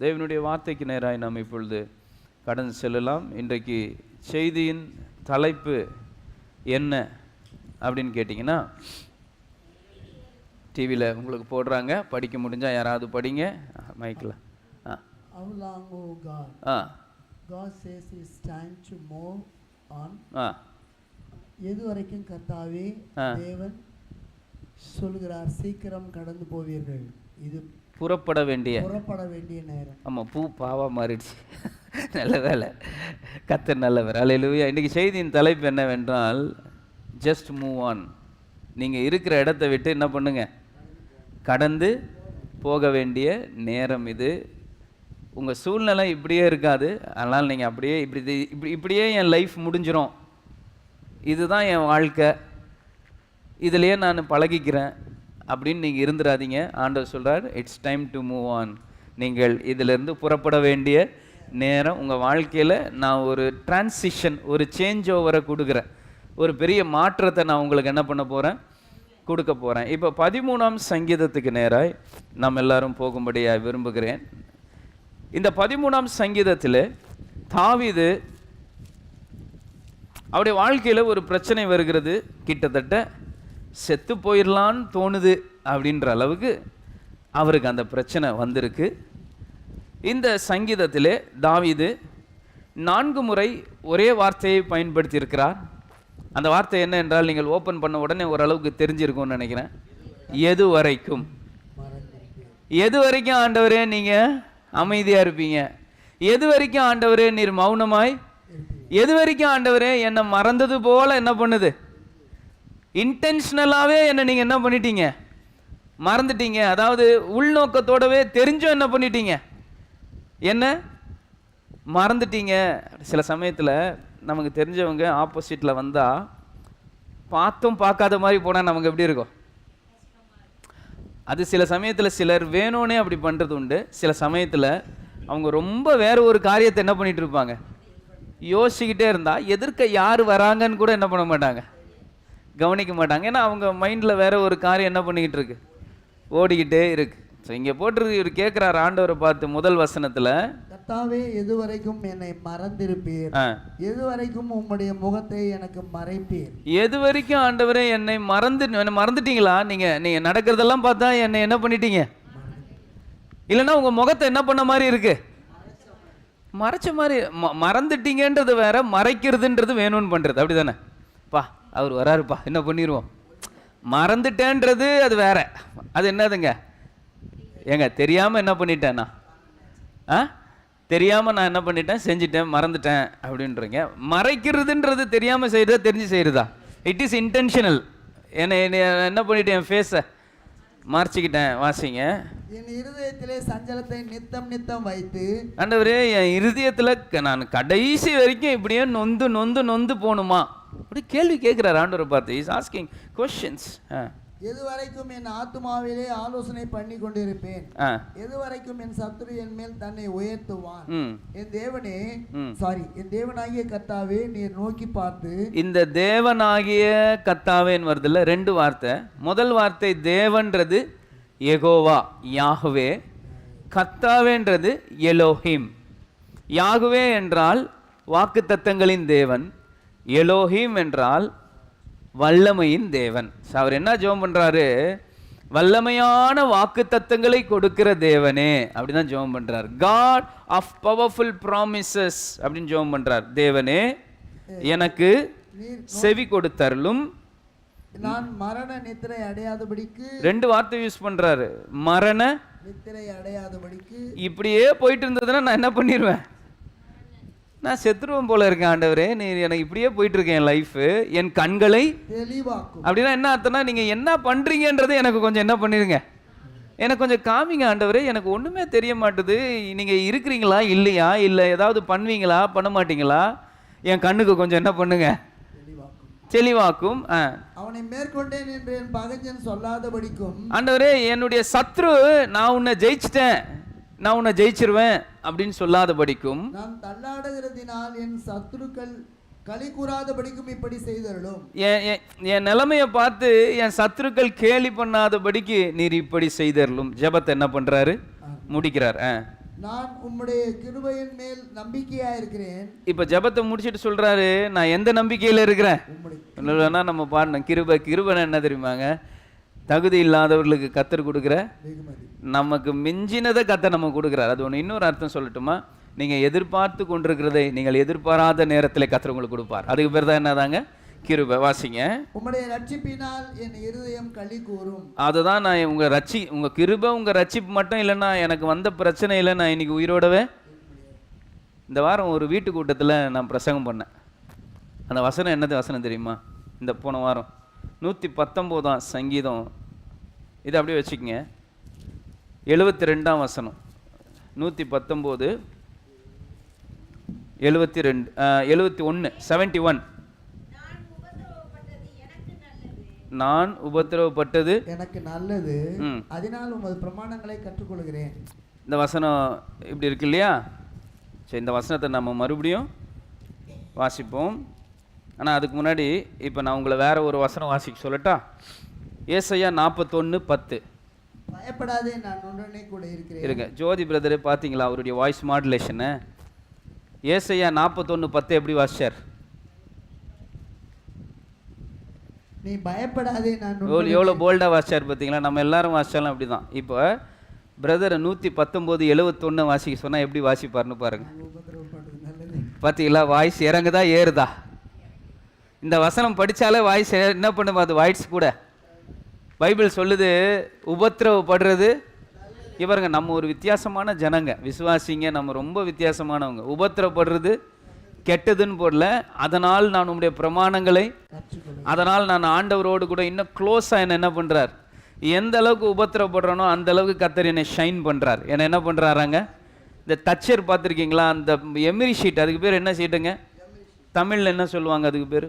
தேவனுடைய வார்த்தைக்கு நேராய் நாம் இப்பொழுது கடந்து செல்லலாம். இன்றைக்கு செய்தியின் தலைப்பு என்ன அப்படின்னு கேட்டிங்கன்னா, டிவியில் உங்களுக்கு போடுறாங்க, படிக்க முடிஞ்சால் யாராவது படிங்க மைக்கில். How long, O God? God says it's time to move on. எது வரைக்கும் கர்த்தாவே தேவன் சொல்கிறார், சீக்கிரம் கடந்து போவீர்கள், இது புறப்பட வேண்டிய நேரம். ஆமாம், பூ பாவா மாறிடுச்சு. நல்ல வேலை, கர்த்தர் நல்லவர். அல்லேலூயா. இன்றைக்கி செய்தியின் தலைப்பு என்னவென்றால், ஜஸ்ட் மூவ் ஆன். நீங்கள் இருக்கிற இடத்த விட்டு என்ன பண்ணுங்க, கடந்து போக வேண்டிய நேரம் இது. உங்கள் சூழ்நிலை இப்படியே இருக்காது, அதனால் நீங்கள் அப்படியே இப்படியே என் லைஃப் முடிஞ்சிடும், இதுதான் என் வாழ்க்கை, இதிலையே நான் பழகிக்கிறேன் அப்படின்னு நீங்கள் இருந்துடாதீங்க. ஆண்டவர் சொல்கிறார், it's time to move on. நீங்கள் இதிலிருந்து புறப்பட வேண்டிய நேரம். உங்கள் வாழ்க்கையில் நான் ஒரு டிரான்சிஷன், ஒரு சேஞ்ச் ஓவரை கொடுக்குறேன், ஒரு பெரிய மாற்றத்தை நான் உங்களுக்கு என்ன பண்ண போகிறேன், கொடுக்க போகிறேன். இப்போ 13ஆம் சங்கீதத்துக்கு நேராய் நாம் எல்லாரும் போகும்படியாக விரும்புகிறேன். இந்த 13ஆம் சங்கீதத்தில் தாவீது அவருடைய வாழ்க்கையில் ஒரு பிரச்சனை வருகிறது, கிட்டத்தட்ட செத்து போயிடலான்னு தோணுது அப்படின்ற அளவுக்கு அவருக்கு அந்த பிரச்சனை வந்திருக்கு. இந்த சங்கீதத்திலே தாவீது 4 முறை ஒரே வார்த்தையை பயன்படுத்தி இருக்கிறார். அந்த வார்த்தை என்ன என்றால், நீங்கள் ஓப்பன் பண்ண உடனே ஓரளவுக்கு தெரிஞ்சிருக்கும்னு நினைக்கிறேன். எது வரைக்கும், எது வரைக்கும் ஆண்டவரே நீங்கள் அமைதியாக இருப்பீங்க, எது வரைக்கும் ஆண்டவரே நீர் மௌனமாய், எது வரைக்கும் ஆண்டவரே என்னை மறந்தது போல் என்ன பண்ணுது, இன்டென்ஷனலாகவே என்னை நீங்கள் என்ன பண்ணிட்டீங்க, மறந்துட்டீங்க. அதாவது உள்நோக்கத்தோடவே தெரிஞ்சும் என்ன பண்ணிட்டீங்க, என்ன மறந்துட்டீங்க. சில சமயத்தில் நமக்கு தெரிஞ்சவங்க ஆப்போசிட்டில் வந்தால் பார்த்தும் பார்க்காத மாதிரி போனால் நமக்கு எப்படி இருக்கும். அது சில சமயத்தில் சிலர் வேணும்னே அப்படி பண்ணுறது உண்டு. சில சமயத்தில் அவங்க ரொம்ப வேற ஒரு காரியத்தை என்ன பண்ணிட்டு இருப்பாங்க, யோசிச்சுக்கிட்டே இருந்தால் எதிர்க்க யார் வராங்கன்னு கூட என்ன பண்ண மாட்டாங்க, கவனிக்க மாட்டாங்க. ஏன்னா அவங்க மைண்டில் வேற ஒரு காரியம் என்ன பண்ணிக்கிட்டு இருக்கு, ஓடிக்கிட்டே இருக்கு. ஸோ இங்கே போட்டிருக்கு, இவர் கேட்குறாரு ஆண்டவரை பார்த்து முதல் வசனத்தில், கர்த்தாவே எது வரைக்கும் என்னை மறந்திருப்பீர், எது வரைக்கும் உம்முடைய முகத்தை எனக்கு மறைப்பீர். எது வரைக்கும் ஆண்டவரே என்னை மறந்துட்டீங்களா, நீங்கள் நடக்கிறதெல்லாம் பார்த்தா என்னை என்ன பண்ணிட்டீங்க, இல்லைன்னா உங்கள் முகத்தை என்ன பண்ண மாதிரி இருக்கு, மறைச்ச மாதிரி. மறந்துட்டீங்கன்றது வேற, மறைக்கிறதுன்றது வேணும்னு பண்ணுறது அப்படி தானே. பா அவர் வராருப்பா என்ன பண்ணிடுவோம், மறந்துட்டேன்றது அது வேற. அது என்னதுங்க, ஏங்க தெரியாமல் என்ன பண்ணிட்டேன்னா, தெரியாமல் நான் என்ன பண்ணிட்டேன், செஞ்சுட்டேன், மறந்துட்டேன் அப்படின்றீங்க. மறைக்கிறதுன்றது தெரியாமல் செய்கிறதா தெரிஞ்சு செய்கிறதா, இட் இஸ் இன்டென்ஷனல். என்ன பண்ணிட்டேன், என் ஃபேஸை மறைச்சிக்கிட்டேன். வாசிங்க, என் இருதயத்திலே சஞ்சலத்தை நித்தம் நித்தம் வைத்து, ஆண்டவரே என் இருதயத்தில் நான் கடைசி வரைக்கும் இப்படியே நொந்து நொந்து நொந்து போகணுமா அப்படி கேள்வி கேட்குறாரு ஆண்டவரை பார்த்து. Is asking questions. எது வரைக்கும் என் ஆத்துமாவிலே ஆலோசனை பண்ணி கொண்டிருப்பேன், எது வரைக்கும் என் சத்துரு என் மேல் தன்னை உயர்த்துவான். என் தேவனாகிய கர்த்தாவே நீர் நோக்கி பார்த்து. இந்த தேவனாகிய கர்த்தாவேன்னு வருதுல்ல, 2 வார்த்தை. முதல் வார்த்தை தேவன்றது யெகோவா, யாஹ்வே. கர்த்தாவேன்றது எலோஹிம். யாஹ்வே என்றால் வாக்குத்தத்தங்களின் தேவன், எலோஹிம் என்றால் வல்லமையின் தேவன். அவர் என்ன ஜெபம் பண்றாரு, வல்லமையான வாக்குத்தத்தங்களை கொடுக்கிற தேவனே அப்படிதான் ஜெபம் பண்றார். காட் ஆஃப் பவர்ஃபுல் ப்ராமிசஸ் அப்படின்னு ஜெபம் பண்றார். தேவனே எனக்கு செவி கொடுத்தருளும், நான் மரண நித்திரை அடையாதபடிக்கு. 2 வார்த்தை யூஸ் பண்றாரு, மரண நித்திரை அடையாதபடிக்கு. இப்படியே போயிட்டு இருந்ததுன்னா நான் என்ன பண்ணிடுவேன், நான் செத்துருவோம் போல இருக்கேன் ஆண்டவரே, நீ எனக்கு இப்படியே போயிட்டு இருக்கேன் என் லைஃபு, என் கண்களை தெளிவாக்கும். அப்படின்னா என்ன அர்த்தம்னா, நீங்கள் என்ன பண்ணுறீங்கன்றது எனக்கு கொஞ்சம் என்ன பண்ணிடுங்க, எனக்கு கொஞ்சம் காமிங்க ஆண்டவரே, எனக்கு ஒன்றுமே தெரிய மாட்டுது, நீங்கள் இருக்கிறீங்களா இல்லையா, இல்லை ஏதாவது பண்ணுவீங்களா பண்ண மாட்டீங்களா, என் கண்ணுக்கு கொஞ்சம் என்ன பண்ணுங்க, தெளிவாக்கும். அவனை மேற்கொண்டேன் என்று என் பகைஞன் சொல்லாதபடிக்கும். ஆண்டவரே என்னுடைய சத்ரு நான் உன்னை ஜெயிச்சிட்டேன், நான் உன்னை ஜெயிச்சிருவேன் அப்படின்னு சொல்லாதபடிக்கும். நான் தள்ளாடுகிறதினால் என் சத்துருக்கள் களி கூறாதபடிக்கும் இப்படி செய்தருளும். என் நிலைமையை பார்த்து என் சத்துருக்கள் கேலி பண்ணாதபடிக்கு நீர் இப்படி செய்தருளும். ஜெபத்தை என்ன பண்றாரு, முடிக்கிறார். நான் உம்முடைய கிருபையின் மேல் நம்பிக்கையா இருக்கிறேன். இப்ப ஜெபத்தை முடிச்சிட்டு சொல்றாரு, நான் எந்த நம்பிக்கையில இருக்கிறேன்? உம்முடைய நம்ம பாடணும். கிருபை. கிருபைன்னா என்ன தெரியுமாங்க? தகுதி இல்லாதவர்களுக்கு கத்தர் கொடுக்குற வெகுமதி. நமக்கு மிஞ்சினதை கத்தர் நமக்கு கொடுக்குறார். அது ஒன்று. இன்னொரு அர்த்தம் சொல்லட்டுமா? நீங்கள் எதிர்பார்த்து கொண்டிருக்கிறதை நீங்கள் எதிர்பாராத நேரத்தில் கத்தர் உங்களுக்கு கொடுப்பார். அதுக்கு பேர் தான் என்னதாங்க? கிருபை. வாசிங்க. உம்முடைய ரட்சிப்பினால் என் இருதயம் களி கூறும். அதுதான் நான் உங்கள் கிருபை, உங்கள் ரட்சிப்பு மட்டும் இல்லைன்னா எனக்கு வந்த பிரச்சனை இல்லை, நான் இன்னைக்கு உயிரோடவே. இந்த வாரம் ஒரு வீட்டு கூட்டத்தில் நான் பிரசங்கம் பண்ணேன். அந்த வசனம் என்னது வசனம் தெரியுமா? இந்த போன வாரம் 119 சங்கீதம். இதை அப்படியே வச்சுக்கோங்க. 72 வசனம். 119 72 71 71. நான் உபத்திரவப்பட்டது எனக்கு நல்லது, அதனால் உமது பிரமாணங்களை கற்றுக்கொள்கிறேன். இந்த வசனம் இப்படி இருக்கு இல்லையா? சரி, இந்த வசனத்தை நம்ம மறுபடியும் வாசிப்போம். ஆனால் அதுக்கு முன்னாடி இப்போ நான் உங்களை வேற ஒரு வசனம் வாசிக்க சொல்லட்டா? ஏசாயா 41:10. பயப்படாதே, நான் உடனே கூட இருக்கிறேன். இருங்க. ஜோதி பிரதர் பார்த்தீங்களா அவருடைய வாய்ஸ் மாடுலேஷனை? ஏசாயா 41:10 எப்படி வாசிச்சார்? நீ பயப்படாதே, நான் எவ்வளோ போல்டாக வாசிச்சார் பார்த்தீங்களா? நம்ம எல்லாரும் வாசிச்சாலும் அப்படி தான். இப்போ பிரதர் 119:71 வாசிக்க சொன்னால் எப்படி வாசிப்பார்னு பாருங்க. பார்த்தீங்களா? வாய்ஸ் இறங்குதா ஏறுதா? இந்த வசனம் படித்தாலே வாய்ஸ் என்ன பண்ணுமா? அது வாய்ஸ் கூட பைபிள் சொல்லுது உபத்திரவப்படுறது. இவருங்க நம்ம ஒரு வித்தியாசமான ஜனங்க, விசுவாசிங்க, நம்ம ரொம்ப வித்தியாசமானவங்க. உபத்திரவப்படுறது கெட்டதுன்னு போடல. அதனால் நான் உங்களுடைய பிரமாணங்களை, அதனால் நான் ஆண்டவரோடு கூட இன்னும் க்ளோஸாக என்ன பண்ணுறார்? எந்த அளவுக்கு உபத்திரவப்படுறனோ அந்த அளவுக்கு கர்த்தர் என்னை ஷைன் பண்ணுறார். என்னை என்ன பண்ணுறாராங்க? இந்த தச்சர் பார்த்துருக்கீங்களா? அந்த எமிரி ஷீட், அதுக்கு பேர் என்ன ஷீட்டுங்க? தமிழில் என்ன சொல்லுவாங்க அதுக்கு பேர்?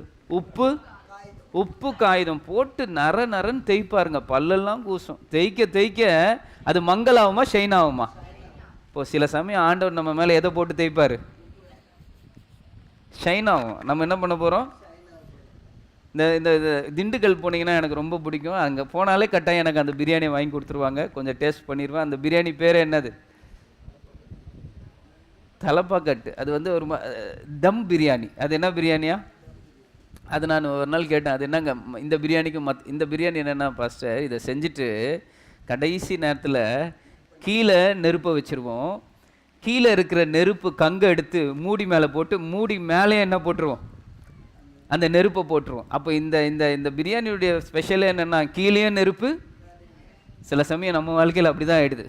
உப்பு காகிதம் போட்டு நரன்னு தேய்ப்பாருங்க. பல்லெல்லாம் கூசும். தேய்க்க அது மங்களாகுமா ஷைன் ஆகுமா? இப்போ சில சமயம் ஆண்டவர் நம்ம மேலே எதை போட்டு தேய்ப்பார்? ஷைன் ஆகும். நம்ம என்ன பண்ண போகிறோம்? இந்த திண்டுக்கல் போனீங்கன்னா எனக்கு ரொம்ப பிடிக்கும். அங்கே போனாலே கட்டாயம் எனக்கு அந்த பிரியாணி வாங்கி கொடுத்துருவாங்க. கொஞ்சம் டேஸ்ட் பண்ணிடுவேன். அந்த பிரியாணி பேர் என்னது? தலப்பாக்கட்டு. அது வந்து ஒரு தம் பிரியாணி. அது என்ன பிரியாணியா? அது நான் ஒரு நாள் கேட்டேன், அது என்னங்க இந்த பிரியாணிக்கு இந்த பிரியாணி என்னென்னா பாஸ்டர், இதை செஞ்சுட்டு கடைசி நேரத்தில் கீழே நெருப்பை வச்சுருவோம். கீழே இருக்கிற நெருப்பு கங்கை எடுத்து மூடி மேலே போட்டு மூடி மேலே என்ன போட்டுருவோம்? அந்த நெருப்பை போட்டுருவோம். அப்போ இந்த இந்த இந்த பிரியாணியுடைய ஸ்பெஷலே என்னென்னா கீழேயும் நெருப்பு. சில சமயம் நம்ம வாழ்க்கையில் அப்படி தான் ஆகிடுது.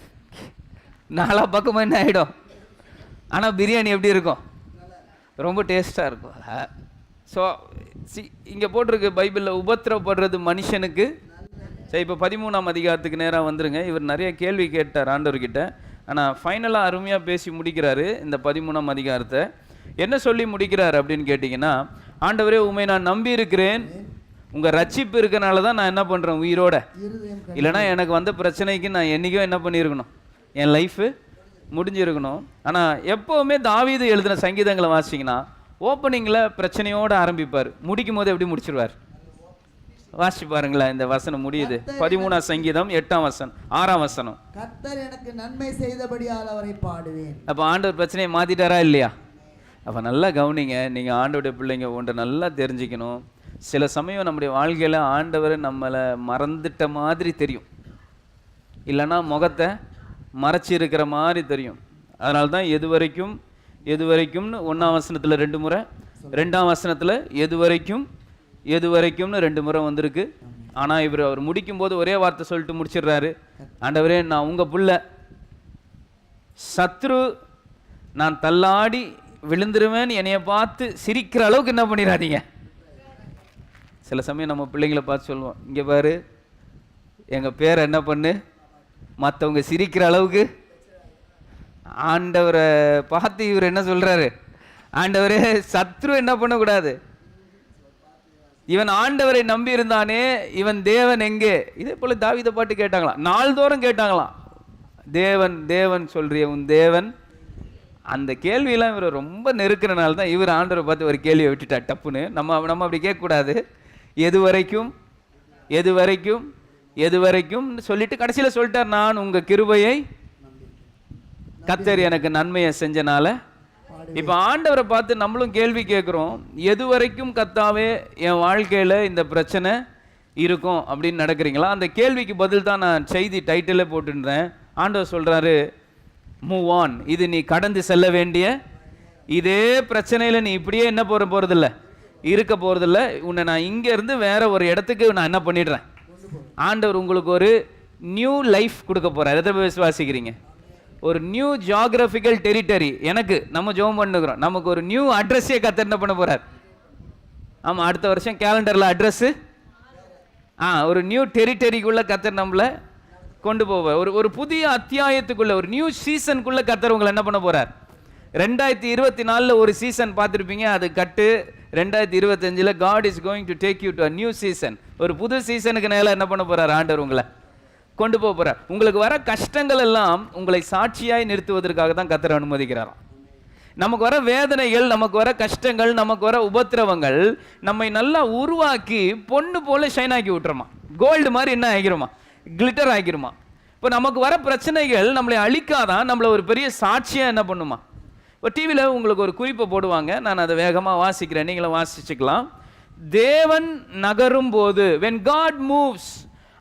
நாலா பக்கமாக என்ன ஆகிடும்? ஆனால் பிரியாணி எப்படி இருக்கும்? ரொம்ப டேஸ்ட்டாக இருக்கும். ஸோ இங்கே போட்டிருக்கு பைபிளில் உபத்திரவப்படுறது மனுஷனுக்கு. சரி, இப்போ 13ஆம் அதிகாரத்துக்கு நேராக வந்துருங்க. இவர் நிறைய கேள்வி கேட்டார் ஆண்டவர்கிட்ட. ஆனால் ஃபைனலாக அருமையாக பேசி முடிக்கிறாரு. இந்த 13ஆம் அதிகாரத்தை என்ன சொல்லி முடிக்கிறார் அப்படின்னு கேட்டிங்கன்னா, ஆண்டவரே உண்மை நான் நம்பி இருக்கிறேன், உங்கள் ரட்சிப்பு இருக்கனால தான் நான் என்ன பண்ணுறேன் உயிரோட. இல்லைனா எனக்கு வந்த பிரச்சனைக்கு நான் என்றைக்கோ என்ன பண்ணியிருக்கணும், என் லைஃபு முடிஞ்சிருக்கணும். ஆனால் எப்போவுமே தாவீது எழுதின சங்கீதங்களை வாசிங்கன்னா ஓப்பனிங்கில் பிரச்சனையோடு ஆரம்பிப்பார், முடிக்கும் போது எப்படி முடிச்சிருவார்? வாசி பாருங்களேன். இந்த வசனம் முடியுது 13ஆம் சங்கீதம் 8ஆம் வசனம் 6ஆம் வசனம். கர்த்தர் எனக்கு நன்மை செய்தபடியால் அவரை பாடுவேன். அப்போ ஆண்டவர் பிரச்சனையை மாற்றிட்டாரா இல்லையா? அப்போ நல்லா கவனிங்க. நீங்கள் ஆண்டவருடைய பிள்ளைங்க ஒன்றை நல்லா தெரிஞ்சுக்கணும். சில சமயம் நம்முடைய வாழ்க்கையில் ஆண்டவரை நம்மளை மறந்துட்ட மாதிரி தெரியும், இல்லைன்னா முகத்தை மறைச்சி இருக்கிற மாதிரி தெரியும். அதனால தான் எது வரைக்கும்னு 1ஆம் வசனத்தில் 2 முறை, 2ஆம் வசனத்தில் எது வரைக்கும்னு 2 முறை வந்திருக்கு. ஆனால் அவர் முடிக்கும் போது ஒரே வார்த்தை சொல்லிட்டு முடிச்சிடுறாரு, ஆண்டவரே நான் உங்கள் புள்ள, சத்ரு நான் தள்ளாடி விழுந்துருவேன், என்னைய பார்த்து சிரிக்கிற அளவுக்கு என்ன பண்ணிடாதீங்க. சில சமயம் நம்ம பிள்ளைங்களை பார்த்து சொல்லுவோம், இங்கே பாரு எங்கள் பேரை என்ன பண்ணு, மற்றவங்க சிரிக்கிற அளவுக்கு. ஆண்டவரை பார்த்து இவர் என்ன சொல்றாரு, ஆண்டவரே சத்ரு என்ன பண்ணக்கூடாது, இவன் ஆண்டவரை நம்பி இருந்தானே, இவன் தேவன் எங்கே? இதே போல தாவீதை பாட்டு கேட்டாங்களாம், நாள்தோறும் கேட்டாங்களாம், தேவன் தேவன் சொல்றிய உன் தேவன். அந்த கேள்வியெல்லாம் இவர் ரொம்ப நெருக்கிறனால தான் இவர் ஆண்டவரை பார்த்து ஒரு கேள்வியை விட்டுட்டார் டப்புன்னு. நம்ம அப்படி கேட்கக்கூடாது. எது வரைக்கும் சொல்லிட்டு கடைசியில் சொல்லிட்டார், நான் உங்கள் கிருபையை கர்த்தர் எனக்கு நன்மையை செஞ்சனால. இப்போ ஆண்டவரை பார்த்து நம்மளும் கேள்வி கேட்குறோம், எது வரைக்கும் கர்த்தாவே என் வாழ்க்கையில் இந்த பிரச்சனை இருக்கும் அப்படின்னு நடக்கிறீங்களா? அந்த கேள்விக்கு பதில் தான் நான் செய்தி டைட்டிலே போட்டுருந்தேன். ஆண்டவர் சொல்கிறாரு, மூவ் ஆன். இது நீ கடந்து செல்ல வேண்டிய, இதே பிரச்சனையில் நீ இப்படியே என்ன போகிறதில்ல, இருக்க போகிறதில்ல. உன்னை நான் இங்கேருந்து வேற ஒரு இடத்துக்கு நான் என்ன பண்ணிடுறேன். ஆண்டவர் உங்களுக்கு ஒரு நியூ லைஃப் கொடுக்க போகிறார். எதை விசுவாசிக்கிறீங்க? ஒரு நியூ ஜியாகிரபிக்கல் டெரிட்டரி. எனக்கு நம்ம ஜெபம் பண்ணுகிறோம், நமக்கு ஒரு நியூ அட்ரஸே கர்த்தர் என்ன பண்ண போகிறார். ஆமாம், அடுத்த வருஷம் கேலண்டரில் அட்ரஸ்ஸு ஒரு நியூ டெரிட்டரிக்குள்ளே கர்த்தர் நம்மளை கொண்டு போவார். ஒரு புதிய அத்தியாயத்துக்குள்ளே, ஒரு நியூ சீசனுக்குள்ளே கர்த்தர் உங்களை என்ன பண்ண போகிறார். 2024 ஒரு சீசன் பார்த்துருப்பீங்க, அது கட்டு. 2025 God is going to take you to a new season. ஒரு புது சீசனுக்கு நேரம் என்ன பண்ண போகிறார், ஆண்டவர் உங்களை கொண்டு போக போகிறார். உங்களுக்கு வர கஷ்டங்கள் எல்லாம் உங்களை சாட்சியாய் நிறுத்துவதற்காக தான் கர்த்தர் அனுமதிக்கிறாராம். நமக்கு வர வேதனைகள், நமக்கு வர கஷ்டங்கள், நமக்கு வர உபத்திரவங்கள் நம்மை நல்லா உருவாக்கி பொண்ணு போல ஷைன் ஆக்கி விட்டுருமா, கோல்டு மாதிரி என்ன ஆகிருமா, கிளிட்டர் ஆகிருமா. இப்போ நமக்கு வர பிரச்சனைகள் நம்மளை அழிக்காதான், நம்மளை ஒரு பெரிய சாட்சியாக என்ன பண்ணுமா. இப்போ டிவியில் உங்களுக்கு ஒரு குறிப்பை போடுவாங்க, நான் அதை வேகமாக வாசிக்கிறேன், நீங்களும் வாசிச்சுக்கலாம். தேவன் நகரும் போது, when God moves,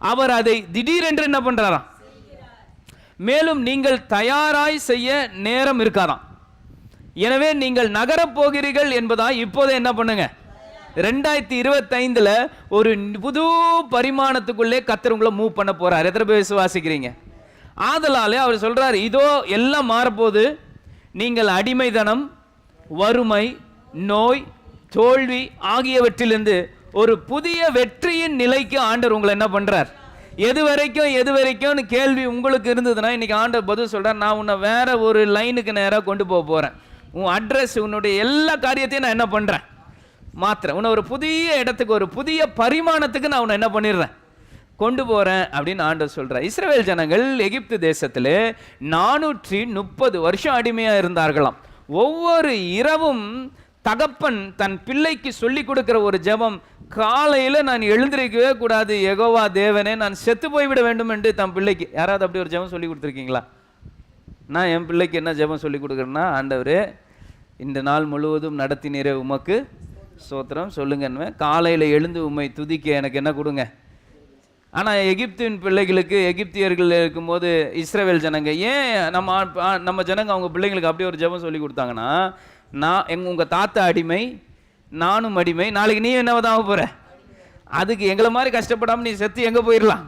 அவர் அதை திடீரென்று என்ன பண்றாராம். மேலும் நீங்கள் தயாராய் செய்ய நேரம் இருக்காராம். எனவே நீங்கள் நகரப் போகிறீர்கள் என்பதாய் இப்போதே என்ன பண்ணுங்க. 2025 ஒரு புது பரிமாணத்துக்குள்ளே கர்த்தர் உங்களை மூவ் பண்ண போறார். எத்தனை பேர் விசுவாசிக்கிறீங்க? ஆதலாலே அவர் சொல்றார், இதோ எல்லாம் மாறப்போகுது. நீங்கள் அடிமைதனம், வறுமை, நோய், தோல்வி ஆகியவற்றிலிருந்து ஒரு புதிய வெற்றியின் நிலைக்கு ஆண்டவர் உங்களை என்ன பண்றார். எது வரைக்கும் கேள்வி உங்களுக்கு இருந்ததுன்னா இன்னைக்கு ஆண்டவர் பதில் சொல்றார், நான் உன்னை வேற ஒரு லைனுக்கு நேராக கொண்டு போக போறேன். உன் அட்ரஸ், உன்னுடைய எல்லா காரியத்தையும் நான் என்ன பண்றேன், மாத்திரம் உன்னை ஒரு புதிய இடத்துக்கு, ஒரு புதிய பரிமாணத்துக்கு நான் உன்னை என்ன பண்ணிடுறேன், கொண்டு போறேன் அப்படின்னு ஆண்டவர் சொல்றார். இஸ்ரவேல் ஜனங்கள் எகிப்து தேசத்திலே 430 வருஷம் அடிமையா இருந்தார்களாம். ஒவ்வொரு இரவும் தகப்பன் தன் பிள்ளைக்கு சொல்லி கொடுக்கிற ஒரு ஜெபம், காலையில் நான் எழுந்திருக்கவே கூடாது, யெகோவா தேவனே நான் செத்து போய்விட வேண்டும் என்று தன் பிள்ளைக்கு. யாராவது அப்படி ஒரு ஜெபம் சொல்லி கொடுத்துருக்கீங்களா? நான் என் பிள்ளைக்கு என்ன ஜெபம் சொல்லி கொடுக்குறேன்னா, ஆண்டவரே இந்த நாள் முழுவதும் நடத்தினீரே உமக்கு ஸ்தோத்திரம் சொல்லுங்கன்னு காலையில் எழுந்து உம்மை துதிக்க எனக்கு என்ன கொடுங்க. ஆனால் எகிப்தின் பிள்ளைகளுக்கு, எகிப்தியர்கள் இருக்கும்போது இஸ்ரவேல் ஜனங்க ஏன் நம்ம ஜனங்க அவங்க பிள்ளைங்களுக்கு அப்படி ஒரு ஜெபம் சொல்லி கொடுத்தாங்கன்னா, உங்கள் தாத்தா அடிமை, நானும் அடிமை, நாளைக்கு நீ என்னவதான் ஆக போகிற, அதுக்கு எங்களை மாதிரி கஷ்டப்படாமல் நீ செத்து எங்கே போயிடலாம்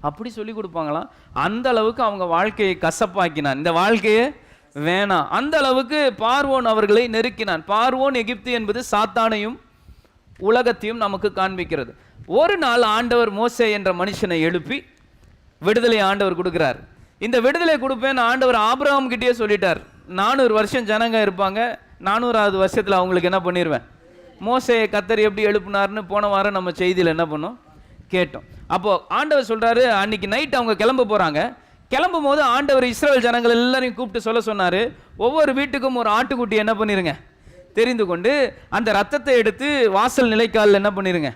அப்படி சொல்லி கொடுப்பாங்களாம். அந்த அளவுக்கு அவங்க வாழ்க்கையை கசப்பாக்கினான், இந்த வாழ்க்கையை வேணாம். அந்த அளவுக்கு பார்வோன் அவர்களை நெருக்கினான். பார்வோன் எகிப்து என்பது சாத்தானையும் உலகத்தையும் நமக்கு காண்பிக்கிறது. ஒரு நாள் ஆண்டவர் மோசே என்ற மனுஷனை எழுப்பி விடுதலை ஆண்டவர் கொடுக்கிறார். இந்த விடுதலை கொடுப்பேன் ஆண்டவர் ஆபிரகாம் கிட்டே சொல்லிட்டார். 400 வருஷம் ஜனங்க இருப்பாங்க, 400வது வருஷத்தில் அவங்களுக்கு என்ன பண்ணிடுவேன். மோசேயை கர்த்தர் எப்படி எழுப்பினார்னு போன வாரம் நம்ம செய்தியில் என்ன பண்ணோம், கேட்டோம். அப்போ ஆண்டவர் சொல்றாரு, அன்னைக்கு நைட் அவங்க கிளம்ப போறாங்க. கிளம்பும் போது ஆண்டவர் இஸ்ரவேல் ஜனங்கள் எல்லாரையும் கூப்பிட்டு சொல்ல சொன்னாரு, ஒவ்வொரு வீட்டுக்கும் ஒரு ஆட்டுக்குட்டி என்ன பண்ணிருங்க தெரிந்து கொண்டு அந்த ரத்தத்தை எடுத்து வாசல் நிலைக்காலில் என்ன பண்ணிருங்க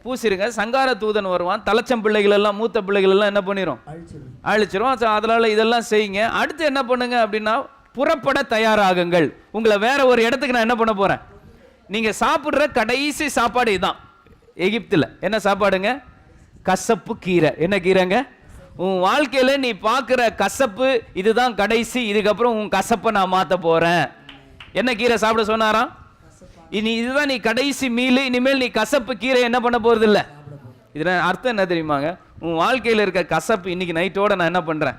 பூசிருங்க. சங்கார தூதன் வருவான், தலைச்சம் பிள்ளைகள் எல்லாம், மூத்த பிள்ளைகள் எல்லாம் என்ன பண்ணிரும், அழிச்சிரும். அதனால இதெல்லாம் செய்யுங்க. அடுத்து என்ன பண்ணுங்க அப்படின்னா, புறப்பட தயாராகுங்கள். உங்களை வேற ஒரு இடத்துக்கு நான் என்ன பண்ண போறேன். நீங்க சாப்பிடுற கடைசி சாப்பாடு இதுதான். எகிப்தில் என்ன சாப்பாடுங்க, கசப்பு கீரை. என்ன கீரைங்க, உன் வாழ்க்கையில நீ பார்க்குற கசப்பு இதுதான் கடைசி, இதுக்கப்புறம் உன் கசப்பை நான் மாற்ற போறேன். என்ன கீரை சாப்பிட சொன்னாராம், இனி இதுதான் நீ கடைசி மீல், இனிமேல் நீ கசப்பு கீரை என்ன பண்ண போறது இல்லை. இதுல அர்த்தம் என்ன தெரியுமாங்க, உன் வாழ்க்கையில் இருக்க கசப்பு இன்னைக்கு நைட்டோட நான் என்ன பண்றேன்.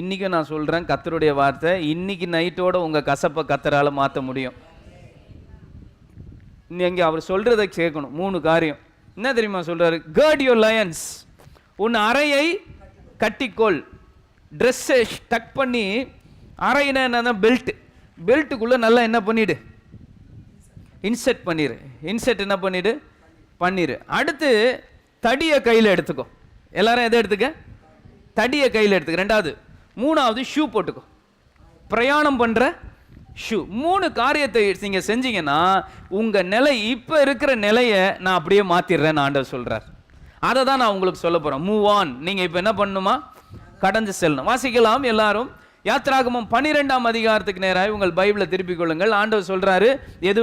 இன்னைக்கு நான் சொல்றேன் கர்த்தருடைய வார்த்தை, இன்னைக்கு நைட்டோட உங்க கசப்பை கர்த்தரால மாற்ற முடியும். நீங்க அவர் சொல்றதை கேட்கணும். 3 காரியம் என்ன தெரியுமா சொல்றாரு, கார்ட் யுவர் லயன்ஸ், உன் அறையை கட்டிக்கொள். ட்ரெஸ்ஸை டக் பண்ணி, அறையினா என்ன, பெல்ட்டுக்குள்ளே நல்லா என்ன பண்ணிடு, இன்செர்ட் பண்ணிடு. இன்செர்ட் என்ன பண்ணிடு. அடுத்து தடியை கையில் எடுத்துக்கோ. எல்லாரும் எதை எடுத்துக்க, தடியை கையில் எடுத்துக்க. 2வது 3வது ஷூ போட்டுக்கோ, பிரயாணம் பண்ணுற ஷூ. 3 காரியத்தை நீங்கள் செஞ்சீங்கன்னா உங்கள் நிலை, இப்போ இருக்கிற நிலையை நான் அப்படியே மாற்றிடுறேன்னு ஆண்டவர் சொல்கிறார். அதை தான் நான் உங்களுக்கு சொல்ல போகிறேன். Move on. நீங்கள் இப்போ என்ன பண்ணணுமா, கடந்து செல்லணும். வாசிக்கலாம் எல்லாரும். யாத்திராகமம் 12ஆம் அதிகாரத்துக்கு நேராக உங்கள் பைபிளை திருப்பிக் கொள்ளுங்கள். ஆண்டவர் சொல்றாரு, எது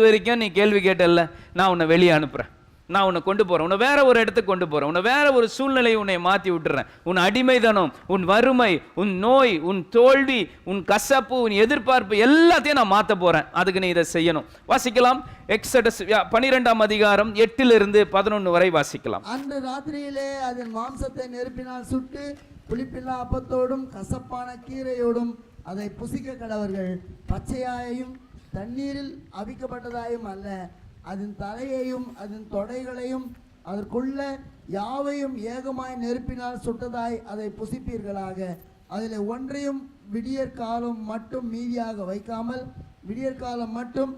வரைக்கும் நீ கேள்வி கேட்டல்ல, நான் உன்னை வெளியே அனுப்புறேன், நான் உன்னை கொண்டு போறேன், உன்னை வேற ஒரு இடத்துக்கு கொண்டு போறேன், உன்னை வேற ஒரு சூழ்நிலையை உன்னை மாற்றி விட்டுறேன். உன் அடிமைதனம், உன் வறுமை, உன் நோய், உன் தோல்வி, உன் கசப்பு, உன் எதிர்பார்ப்பு எல்லாத்தையும் நான் மாற்ற போறேன். அதுக்கு நீ இதை செய்யணும். வாசிக்கலாம். எக்ஸடஸ் 12ஆம் அதிகாரம் 8 to 11 வரை வாசிக்கலாம். அன்று ராத்திரியிலே அதன் மாம்சத்தை நெருப்பினால் சுட்டு புளிப்பில்லா அப்பத்தோடும் கசப்பான கீரையோடும் அதை புசிக்க கடவர்கள். பச்சையாயும் தண்ணீரில் அவிக்கப்பட்டதாயும் அல்ல, அதன் தலையையும் அதன் தொடைகளையும் அதற்குள்ள யாவையும் ஏகமாய் நெருப்பினால் சுட்டதாய் அதை புசிப்பீர்களாக. அதில் ஒன்றையும் விடியற்காலம் மட்டும் மீதியாக வைக்காமல், விடியற்காலம் மட்டும்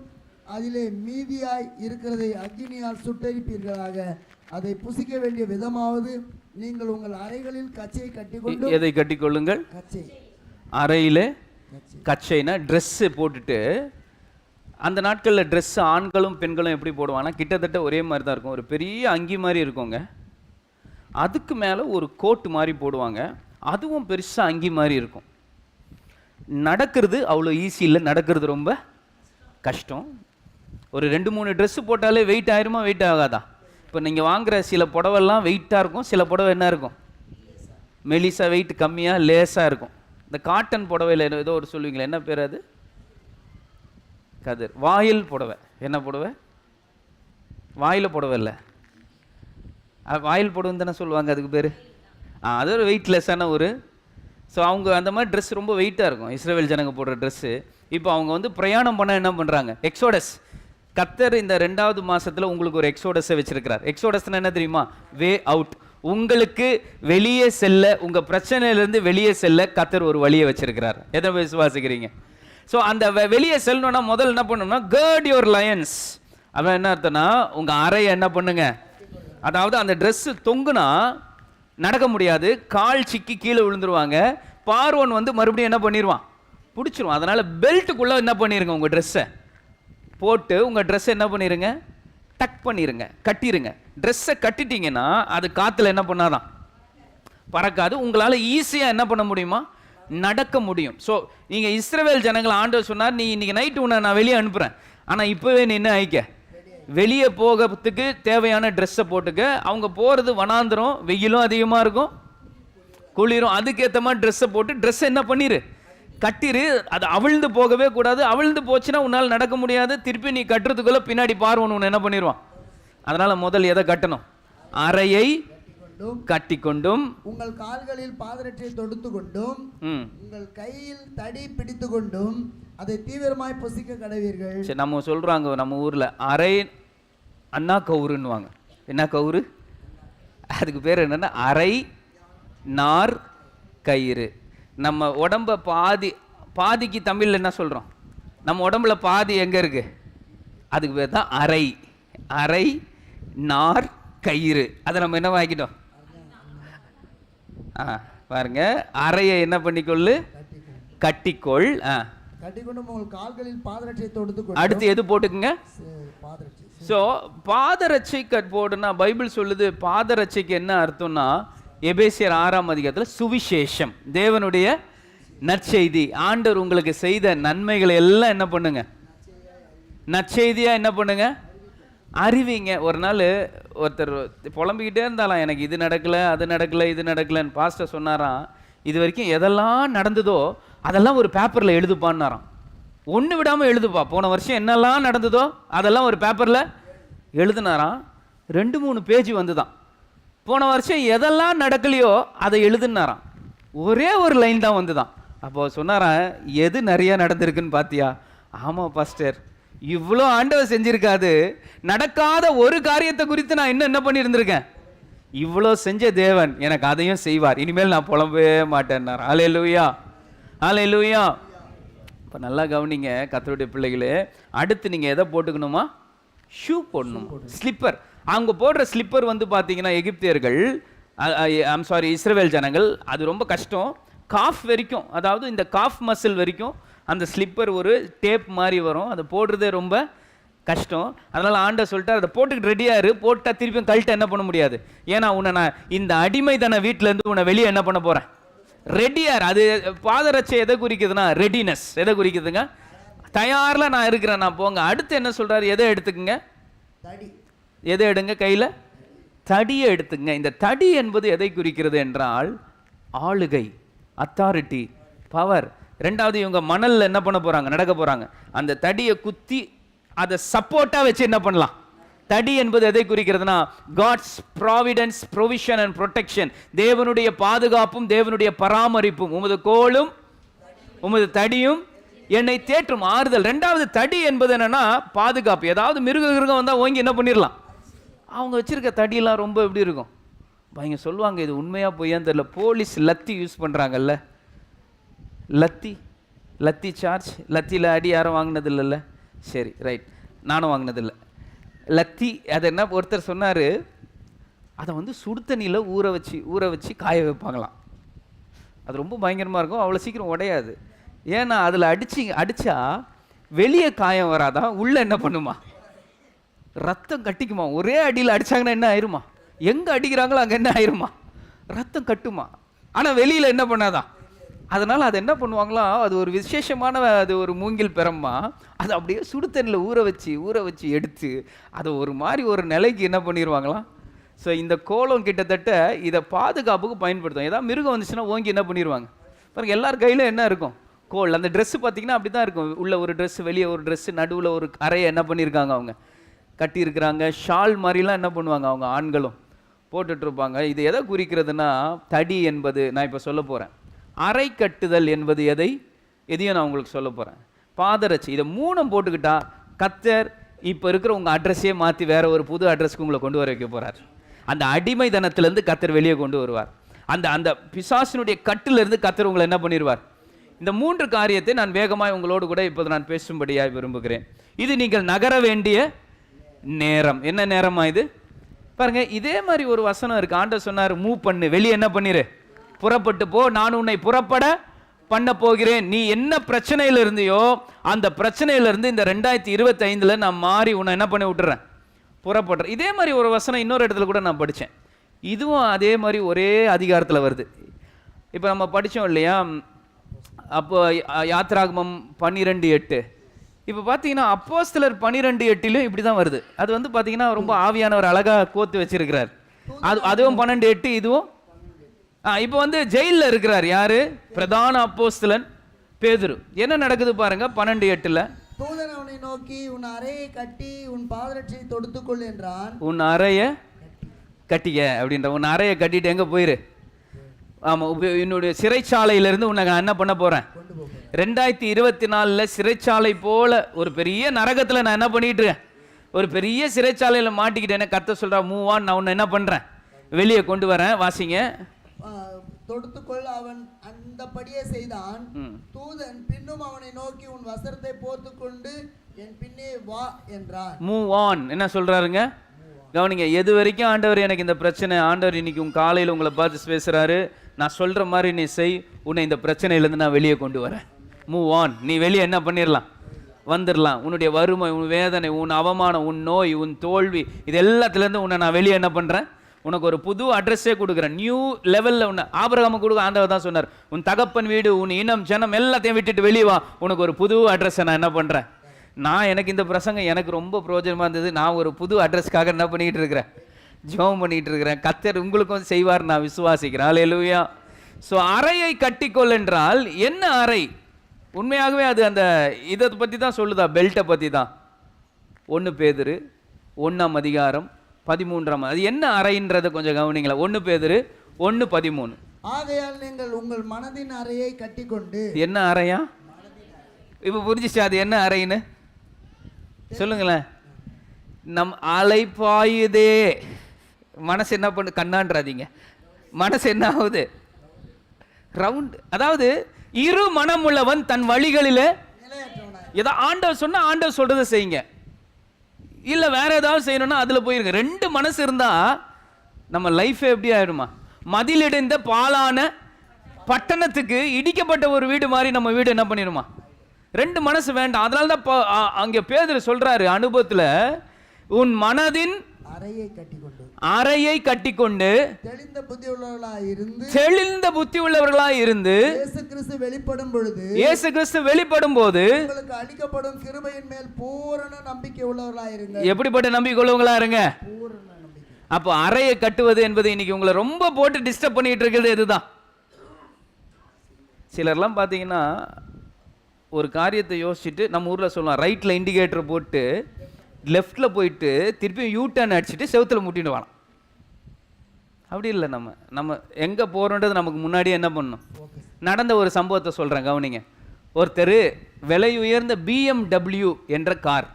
அதிலே மீதியாய் இருக்கிறதை அக்கினியால் சுட்டரிப்பீர்களாக. அதை புசிக்க வேண்டிய விதமாவது, நீங்கள் உங்கள் அறைகளில் கச்சையை கட்டிக்கொண்டு. எதை கட்டிக்கொள்ளுங்கள்? கச்சை. அறையிலே கச்சைனா ட்ரெஸ்ஸு போட்டுட்டு, அந்த நாட்களில் ட்ரெஸ்ஸு ஆண்களும் பெண்களும் எப்படி போடுவாங்கன்னா கிட்டத்தட்ட ஒரே மாதிரி தான் இருக்கும். ஒரு பெரிய அங்கி மாதிரி இருக்குங்க, அதுக்கு மேலே ஒரு கோட்டு மாதிரி போடுவாங்க, அதுவும் பெருசாக அங்கி மாதிரி இருக்கும். நடக்கிறது அவ்வளோ ஈஸி இல்லை, நடக்கிறது ரொம்ப கஷ்டம். ஒரு 2-3 ட்ரெஸ்ஸு போட்டாலே வெயிட் ஆயிருமா, வெயிட் ஆகாதா? இப்போ நீங்கள் வாங்குகிற சில புடவெல்லாம் வெயிட்டாக இருக்கும், சில புடவை என்ன இருக்கும், மெலிசா, வெயிட் கம்மியாக லேஸாக இருக்கும். இந்த காட்டன் புடவையில் ஏதோ ஒரு சொல்லுவீங்களே, என்ன பேர் அது? கதிர் வாயில் புடவை. என்ன புடவை? வாயில் புடவை இல்லை, வாயில் புடவைன்னு தானே சொல்லுவாங்க, அதுக்கு பேர். அது ஒரு வெயிட்லெஸ்ஸான ஒரு. ஸோ அவங்க அந்த மாதிரி ட்ரெஸ் ரொம்ப வெயிட்டாக இருக்கும், இஸ்ரவேல் ஜனங்க போடுற ட்ரெஸ்ஸு. இப்போ அவங்க வந்து பிரயாணம் பண்ண என்ன பண்ணுறாங்க, எக்ஸோடஸ். கர்த்தர் இந்த 2வது மாதத்தில் உங்களுக்கு ஒரு எக்ஸோடஸை வச்சிருக்கிறார். எக்ஸோடஸ்னா என்ன தெரியுமா? வே அவுட். உங்களுக்கு வெளியே செல்ல, உங்கள் பிரச்சனையிலேருந்து வெளியே செல்ல கர்த்தர் ஒரு வழியை வச்சிருக்கிறார். எதை விசுவாசிக்கிறீங்க? ஸோ அந்த வெளியே செல்லணும்னா முதல்ல என்ன பண்ணணும்னா, கேர்ட் யுவர் லயன்ஸ். அவன் என்ன அர்த்தம்னா, உங்கள் அறையை என்ன பண்ணுங்க, அதாவது அந்த ட்ரெஸ்ஸு தொங்குனா நடக்க முடியாது, கால் சிக்கி கீழே விழுந்துருவாங்க. பார்வன் வந்து மறுபடியும் என்ன பண்ணிடுவான், பிடிச்சிருவான். அதனால் பெல்ட்டுக்குள்ளே என்ன பண்ணிடுங்க, உங்கள் ட்ரெஸ்ஸை போட்டு உங்கள் ட்ரெஸ்ஸை என்ன பண்ணிடுங்க, டக் பண்ணிடுங்க, கட்டிடுங்க. ட்ரெஸ்ஸை கட்டிட்டீங்கன்னா அது காற்றுல என்ன பண்ணாதான், பறக்காது. உங்களால் ஈஸியாக என்ன பண்ண முடியுமா, நடக்க முடியும். ஸோ நீங்கள் இஸ்ரவேல் ஜனங்களை ஆண்டவர் சொன்னார், நீ இன்னைக்கு நைட்டு உன்னை நான் வெளியே அனுப்புகிறேன், ஆனால் இப்போவே நீ என்ன ஆயிக்க, வெளியே போகிறதுக்கு தேவையான ட்ரெஸ்ஸை போட்டுக்க. அவங்க போகிறது வனாந்திரம், வெயிலும் அதிகமாக இருக்கும், குளிரும், அதுக்கேற்ற மாதிரி ட்ரெஸ்ஸை போட்டு ட்ரெஸ்ஸை என்ன பண்ணிடு, கட்டிரு. அது அவிழ்ந்து போகவே கூடாது. அவிழ்ந்து போச்சுன்னா உன்னால் நடக்க முடியாது. திருப்பி நீ கட்டுறதுக்குள்ள பின்னாடி பார்வன் உன்னை என்ன பண்ணிடுவான். அதனால முதல் எதை கட்டணும், அறையை கட்டிக்கொண்டும் உங்கள் கால்களில் பாதரட்சை தொடுத்து கொண்டும் உங்கள் கையில் தடி பிடித்து கொண்டும் அதை தீவிரமாய் புசிக்க கடவீர்கள். சரி, நம்ம சொல்றாங்க நம்ம ஊர்ல அரை அண்ணா கவுருன்னுவாங்க. என்ன கவுரு? அதுக்கு பேர் என்னன்னா அரை நார் கயிறு. நம்ம உடம்ப பாதிக்கு தமிழ்ல என்ன சொல்றோம், நம்ம உடம்புல பாதி எங்க இருக்கு, அதுக்கு பேர் தான் அரை. அரை நார் கயிறு. அதை நம்ம என்ன வாங்கிட்டோம், பாருங்க, அறையை என்ன பண்ணிக்கொள்ளு, கட்டிக்கொள். கட்டிக்கொண்டு உங்கள் கால்களில் பாதரட்சை தொடுத்து. அடுத்து எது போட்டுக்குங்க, ஸோ பாதரட்சை போடுனா பைபிள் சொல்லுது. பாதரட்சைக்கு என்ன அர்த்தம்னா, எபேசியர் 6ஆம் அதிகாரத்தில் சுவிசேஷம், தேவனுடைய நற்செய்தி. ஆண்டவர் உங்களுக்கு செய்த நன்மைகளை எல்லாம் என்ன பண்ணுங்க, நற்செய்தியா என்ன பண்ணுங்க, அறிவிங்க. ஒரு நாள் ஒருத்தர் புலம்பிக்கிட்டே இருந்தாலாம், எனக்கு இது நடக்கலை, அது நடக்கலை, இது நடக்கலைன்னு. பாஸ்டர் சொன்னாராம், இது வரைக்கும் எதெல்லாம் நடந்ததோ அதெல்லாம் ஒரு பேப்பரில் எழுதுப்பான்னாராம். ஒன்று விடாமல் எழுதுப்பா, போன வருஷம் என்னெல்லாம் நடந்ததோ அதெல்லாம் ஒரு பேப்பரில் எழுதுனாராம். 2-3 பேஜ் வந்துதான். போன வருஷம் எதெல்லாம் நடக்கலையோ அதை எழுதுனாராம். ஒரே ஒரு லைன் தான் வந்துதான். அப்போ சொன்னாராம், எது நிறைய நடந்திருக்குன்னு பார்த்தியா? ஆமாம் பாஸ்டர், இவ்வளோ ஆண்டவர் செஞ்சிருக்காது, நடக்காத ஒரு காரியத்தை குறித்து நான் இன்னும் என்ன பண்ணியிருந்திருக்கேன், இவ்வளோ செஞ்ச தேவன் எனக்கு அதையும் செய்வார், இனிமேல் நான் புலம்பவே மாட்டேன்னார். ஹல்லேலூயா, ஹல்லேலூயா. இப்போ நல்லா கவனிங்க கர்த்தருடைய பிள்ளைகளே. அடுத்து நீங்கள் எதை போட்டுக்கணுமா, ஷூ போடணும், ஸ்லிப்பர். அவங்க போடுற ஸ்லிப்பர் வந்து பார்த்தீங்கன்னா எகிப்தியர்கள், இஸ்ரவேல் ஜனங்கள், அது ரொம்ப கஷ்டம். காஃப் வரைக்கும், அதாவது இந்த காஃப் மசில் வரைக்கும் அந்த ஸ்லிப்பர் ஒரு டேப் மாதிரி வரும், அதை போடுறதே ரொம்ப கஷ்டம். அதனால் ஆண்டவர் சொல்லிட்டு அதை போட்டுக்கிட்டு ரெடியாக இரு, போட்டால் திருப்பியும் கழட்ட என்ன பண்ண முடியாது. ஏன்னா உன்னை நான் இந்த அடிமைத்தன வீட்டிலேருந்து உன்னை வெளியே என்ன பண்ண போகிறேன், ரெடியார். அது பாதரட்சை எதை குறிக்குதுன்னா ரெடினஸ். எதை குறிக்குதுங்க? தயாரில் நான் இருக்கிறேன், நான் போங்க. அடுத்து என்ன சொல்றாரு? எதை எடுத்துக்குங்க? தடி. எதை எடுங்க? கையில் தடியை எடுத்துங்க. இந்த தடி என்பது எதை குறிக்கிறது என்றால் ஆளுகை, அத்தாரிட்டி, பவர். ரெண்டாவது இவங்க மணல்ல என்ன பண்ண போறாங்க? நடக்க போறாங்க. அந்த தடியை குத்தி அதை சப்போர்ட்டா வச்சு என்ன பண்ணலாம்? தடி என்பது எதை குறிக்கிறதுனா God's providence, provision and protection. தேவனுடைய பாதுகாப்பும் தேவனுடைய பராமரிப்பும். உமது கோலும் உமது தடியும் என்னை தேற்றும் ஆறுதல். ரெண்டாவது தடி என்பது என்னன்னா பாதுகாப்பு. ஏதாவது மிருகம் வந்தா ஓங்கி என்ன பண்ணிடலாம்? அவங்க வச்சிருக்க தடியெல்லாம் ரொம்ப எப்படி இருக்கும்? அவங்க சொல்லுவாங்க, இது உண்மையா பொய்யான்னு தெரியல, போலீஸ் லத்தி யூஸ் பண்றாங்கல்ல, லத்தி சார்ஜ். லத்தியில் அடி யாரும் வாங்கினது இல்லைல்ல? சரி, ரைட், நானும் வாங்கினதில்லை லத்தி. அது என்ன, ஒருத்தர் சொன்னார், அதை வந்து சுடுதண்ணியில் ஊற வச்சு காய வைப்பாங்களாம். அது ரொம்ப பயங்கரமாக இருக்கும், அவ்வளோ சீக்கிரம் உடையாது. ஏன்னா அதில் அடித்தா வெளியே காயம் வராதான், உள்ளே என்ன பண்ணுமா? ரத்தம் கட்டிக்குமா. ஒரே அடியில் அடித்தாங்கன்னா என்ன ஆயிருமா? எங்கே அடிக்கிறாங்களோ அங்கே என்ன ஆயிருமா? ரத்தம் கட்டுமா. ஆனால் வெளியில் என்ன பண்ணாதான். அதனால் அது என்ன பண்ணுவாங்களாம், அது ஒரு விசேஷமான, அது ஒரு மூங்கில் பெறம்மா, அது அப்படியே சுடுதண்ணியில் ஊற வச்சு எடுத்து அதை ஒரு மாதிரி ஒரு நிலைக்கு என்ன பண்ணிடுவாங்களாம். ஸோ இந்த கோலம் கிட்டத்தட்ட இதை பாதுகாப்புக்கு பயன்படுத்தும். ஏதாவது மிருகம் வந்துச்சுன்னா ஓங்கி என்ன பண்ணிடுவாங்க பாருங்க. எல்லார் கையில் என்ன இருக்கும்? கோல். அந்த ட்ரெஸ்ஸு பார்த்தீங்கன்னா அப்படி தான் இருக்கும். உள்ள ஒரு ட்ரெஸ்ஸு, வெளியே ஒரு ட்ரெஸ்ஸு, நடுவில் ஒரு அறையை என்ன பண்ணியிருக்காங்க அவங்க கட்டியிருக்கிறாங்க. ஷால் மாதிரிலாம் என்ன பண்ணுவாங்க அவங்க ஆண்களும் போட்டுட்ருப்பாங்க. இது எதை குறிக்கிறதுனா தடி என்பது நான் இப்போ சொல்ல போகிறேன். அறை கட்டுதல் என்பது எதையும் நான் உங்களுக்கு சொல்ல போகிறேன். பாதரட்சி. இதை மூணும் போட்டுக்கிட்டா கர்த்தர் இப்போ இருக்கிற உங்கள் அட்ரஸே மாற்றி வேற ஒரு புது அட்ரஸ்க்கு உங்களை கொண்டு வர வைக்க போகிறார். அந்த அடிமை தனத்திலேருந்து கர்த்தர் வெளியே கொண்டு வருவார். அந்த பிசாசினுடைய கட்டிலிருந்து கர்த்தர் உங்களை என்ன பண்ணிடுவார். இந்த 3 காரியத்தை நான் வேகமாக உங்களோடு கூட இப்போது நான் பேசும்படியாக விரும்புகிறேன். இது நீங்கள் நகர வேண்டிய நேரம். என்ன நேரமா இது பாருங்க. இதே மாதிரி ஒரு வசனம் இருக்கு. ஆண்டவர் சொன்னார், மூவ் பண்ணு, வெளியே என்ன பண்ணிரு, புறப்பட்டு போ, நான் உன்னை புறப்பட பண்ண போகிறேன். நீ என்ன பிரச்சனையில இருந்தியோ அந்த பிரச்சனையில இருந்து இந்த 2025 நான் மாறி உன்னை என்ன பண்ணி விட்டுறேன், புறப்படுறேன். இதே மாதிரி ஒரு வசனம் இன்னொரு இடத்துல கூட நான் படித்தேன். இதுவும் அதே மாதிரி ஒரே அதிகாரத்தில் வருது. இப்போ நம்ம படித்தோம் இல்லையா, அப்போ யாத்ராகமம் 12:8. இப்போ பார்த்தீங்கன்னா அப்போஸ்தலர் 12:8 இப்படி தான் வருது. அது வந்து பார்த்தீங்கன்னா ரொம்ப ஆவியானவர் அழகாக கோத்து வச்சிருக்கிறார். அதுவும் 12:8, இதுவும். இப்போ வந்து ஜெயிலில் இருக்கிறார் யாரு? பிரதான அப்போஸ்தலன் பேதுரு. என்ன நடக்குது பாருங்க 12:8. தூதன் அவனை நோக்கி, உன் அறையை கட்டி உன் பாதரட்சையை தொடுத்துக்கொள் என்றான். உன் அறையை கட்டிக்க அப்படின்ற. உன் அறையை கட்டிட்டு எங்கே போயிரு? ஆமாம், என்னுடைய சிறைச்சாலையிலேருந்து உன்னை நான் என்ன பண்ண போகிறேன்? 2024 சிறைச்சாலை போல ஒரு பெரிய நரகத்தில் நான் என்ன பண்ணிட்டு, ஒரு பெரிய சிறைச்சாலையில் மாட்டிக்கிட்டேன். கர்த்தர் சொல்கிறா, மூவ் ஆன், நான் உன்னை என்ன பண்ணுறேன், வெளியே கொண்டு வரேன். வாசிங்க. தொடுத்துக்கொள். அவன் அந்தபடியே செய்தான். தூதன் பின்னும் அவனை நோக்கி, உன் வஸ்திரத்தை போர்த்துக்கொண்டு என் பின்னே வா என்றான். மூவ் ஆன் என்ன சொல்றாருங்க? கவனிங்க. எது வரைக்கும் ஆண்டவர் எனக்கு இந்த பிரச்சனை, ஆண்டவர் இன்னைக்கு உங்க காலையில் உங்களை பார்த்து பேசுறாரு, நான் சொல்ற மாதிரி நீ செய், உன்னை இந்த பிரச்சனையிலேருந்து நான் வெளியே கொண்டு வரேன். Move on. நீ வெளியே என்ன பண்ணிடலாம், வந்துடலாம். உன்னுடைய வறுமை, உன் வேதனை, உன் அவமானம், உன் நோய், உன் தோல்வி, இது எல்லாத்துலேருந்து உன்னை நான் வெளியே என்ன பண்ணுறேன், உனக்கு ஒரு புது அட்ரஸே கொடுக்குறேன். நியூ லெவலில் உன்னை ஆபிரகாமுக்கு கொடுக்க ஆண்டவர் தான் சொன்னார், உன் தகப்பன் வீடு, உன் இனம், ஜனம் எல்லாத்தையும் விட்டுட்டு வெளியே வா, உனக்கு ஒரு புது அட்ரஸை நான் என்ன பண்ணுறேன். எனக்கு இந்த பிரசங்கம் எனக்கு ரொம்ப பிரயோஜனமாக இருந்தது. நான் ஒரு புது அட்ரஸ்க்காக என்ன பண்ணிக்கிட்டு இருக்கிறேன், ஜெபம் பண்ணிகிட்டு இருக்கிறேன். கர்த்தர் உங்களுக்கும் செய்வார் நான் விசுவாசிக்கிறேன். அல்லேலூயா. ஸோ அறையை கட்டிக்கொள் என்றால் என்ன அறை? உண்மையாகவே அது அந்த இதை பற்றி தான் சொல்லுதா, பெல்ட்டை பற்றி தான். 1 பேதுரு 1:13. அது என்ன அறைன்றதை கொஞ்சம் கவனிங்களா. 1 பேதுரு 1:13. ஆகையால் நீங்கள் உங்கள் மனதின் அறையை கட்டிக்கொண்டு. என்ன அறையா? இப்போ புரிஞ்சிச்சு அது என்ன அறைன்னு சொல்லுங்களேன். நம் அலைப்பாயுதே மனசு என்ன பண்ணு, கண்ணான்றாதீங்க. மனசு என்ன ஆகுது, ரவுண்ட். அதாவது இரு மனம் உள்ளவன் தன் வழிகளில் ஏதோ ஆண்டவர் சொன்னா ஆண்டவர் சொல்றதை செய்யுங்க, இல்ல வேற ஏதாவது செய்யணும்னா அதுல போயிருங்க. 2 மனசு இருந்தா நம்ம லைஃப் எப்படி ஆயிடுமா, மதிலிடைந்த பாலான பட்டணத்துக்கு இடிக்கப்பட்ட ஒரு வீடு மாதிரி நம்ம வீடு என்ன பண்ணிடுமா. 2 மனசு வேண்டாம். அதனால தான் அங்கே பேதுரு சொல்றாரு அனுபவத்தில், உன் மனதின் அறையை கட்டிக்கொண்டு தெளிந்த புத்தி உள்ளவர்களாய் இருந்து இயேசு கிறிஸ்து வெளிப்படும் போது உங்களுக்கு அளிக்கப்படும் கிருபையின் மேல் பூரண நம்பிக்கை உள்ளவர்களாய் இருங்க. எப்படிப்பட்ட நம்பிக்கை உள்ளவங்களா இருங்க? பூரண நம்பிக்கை. அப்போ அறையை கட்டுவது என்பது இன்னைக்கு உங்களை ரொம்ப போட்டு டிஸ்டர்ப் பண்ணிட்டு இருக்கிறது இதுதான். சிலர்லாம் பார்த்தீங்கன்னா ஒரு காரியத்தை யோசிச்சுட்டு நம்ம ஊரில் சொல்லலாம் ரைட்டில் இண்டிகேட்டர் போட்டு லெஃப்டில் போயிட்டு திருப்பியும் யூ டர்ன் அடிச்சுட்டு செவுத்தில் முட்டிட்டு வரலாம். அப்படி இல்லை. நம்ம எங்கே போகிறோன்றது நமக்கு முன்னாடியே என்ன பண்ணணும். நடந்த ஒரு சம்பவத்தை சொல்கிறேன் கவனிங்க. ஒருத்தர் விலை உயர்ந்த BMW என்ற car,